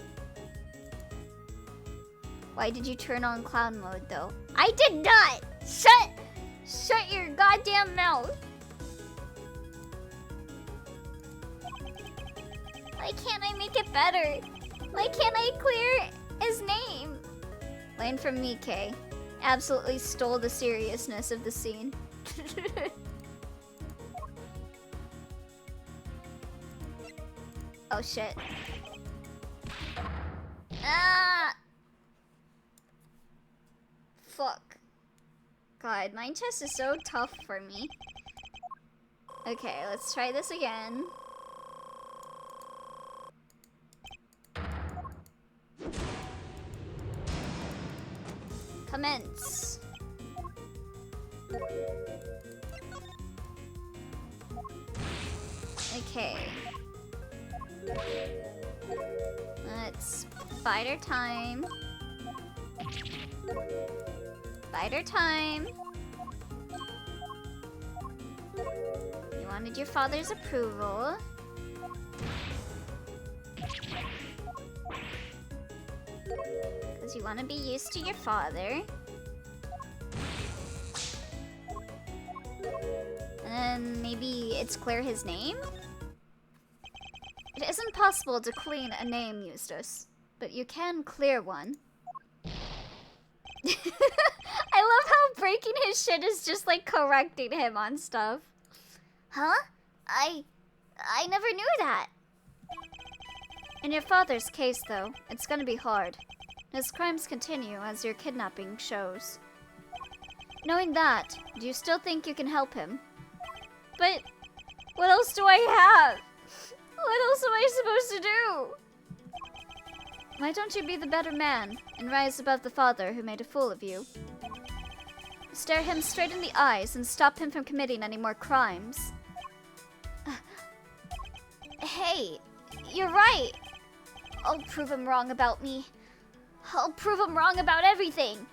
Why did you turn on clown mode, though? I did not! Shut your goddamn mouth. Why can't I make it better? Why can't I clear his name? Line from me, Kay. Absolutely stole the seriousness of the scene. Oh shit. Ah! Fuck. God, mind chess is so tough for me. Okay, let's try this again. Commence. Okay. Let's bide our time. Bide our time. You wanted your father's approval. Because you want to be used to your father. And then maybe it's clear his name? It isn't possible to clean a name, Eustace, but you can clear one. I love how breaking his shit is just like correcting him on stuff. Huh? I never knew that. In your father's case, though, it's gonna be hard. His crimes continue as your kidnapping shows. Knowing that, do you still think you can help him? But what else do I have? What else am I supposed to do? Why don't you be the better man and rise above the father who made a fool of you? Stare him straight in the eyes and stop him from committing any more crimes. Hey, you're right. I'll prove him wrong about me. I'll prove him wrong about everything.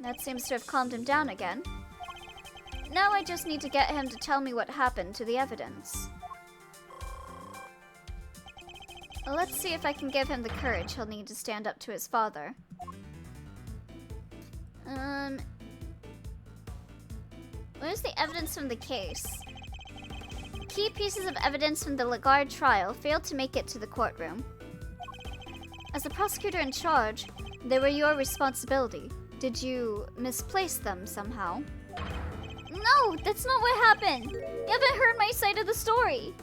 That seems to have calmed him down again. Now I just need to get him to tell me what happened to the evidence. Well, let's see if I can give him the courage he'll need to stand up to his father. Where's the evidence from the case? Key pieces of evidence from the Lagarde trial failed to make it to the courtroom. As the prosecutor in charge, they were your responsibility. Did you misplace them somehow? No, that's not what happened. You haven't heard my side of the story.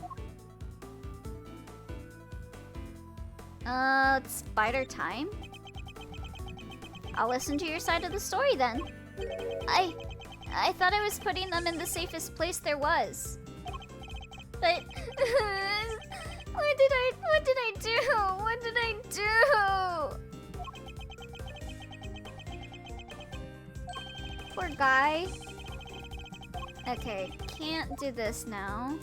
It's spider time. I'll listen to your side of the story then. I thought I was putting them in the safest place there was. But what did I do? What did I do? Poor guy. Okay, can't do this now.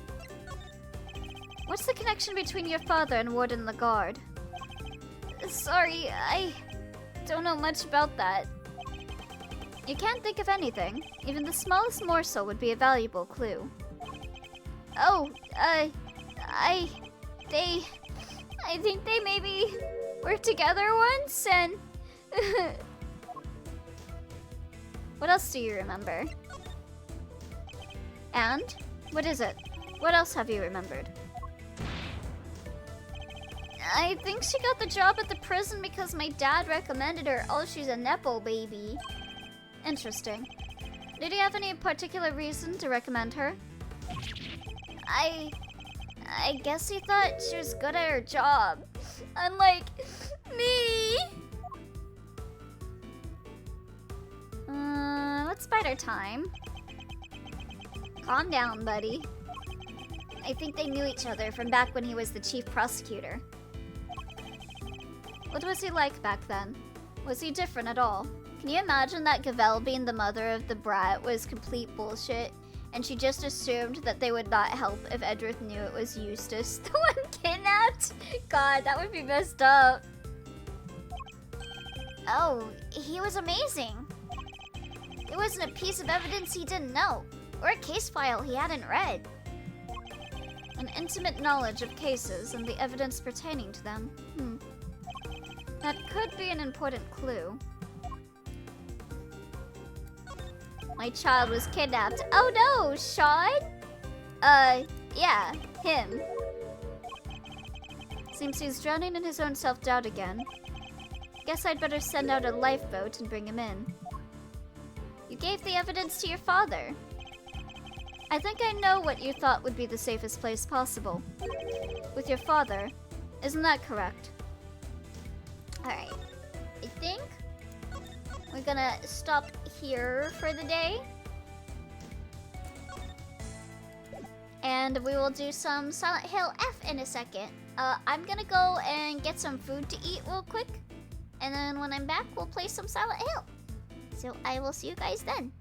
What's the connection between your father and Warden Lagarde? Sorry, I don't know much about that. You can't think of anything. Even the smallest morsel would be a valuable clue. Oh, I think they maybe worked together once and... What else do you remember? And? What is it? What else have you remembered? I think she got the job at the prison because my dad recommended her. Oh, she's a Nepo baby. Interesting. Did he have any particular reason to recommend her? I guess he thought she was good at her job. Unlike me. Let's bide our time. Calm down, buddy. I think they knew each other from back when he was the chief prosecutor. What was he like back then? Was he different at all? Can you imagine that Gavelle being the mother of the brat was complete bullshit, and she just assumed that they would not help if Edgeworth knew it was Eustace, the one kidnapped? God, that would be messed up. Oh, he was amazing. There wasn't a piece of evidence he didn't know, or a case file he hadn't read. An intimate knowledge of cases and the evidence pertaining to them. That could be an important clue. My child was kidnapped. Oh no, Sean? Yeah, him. Seems he's drowning in his own self-doubt again. Guess I'd better send out a lifeboat and bring him in. You gave the evidence to your father. I think I know what you thought would be the safest place possible. With your father. Isn't that correct? Alright. I think we're gonna stop here for the day. And we will do some Silent Hill F in a second. I'm gonna go and get some food to eat real quick. And then when I'm back, we'll play some Silent Hill. So I will see you guys then.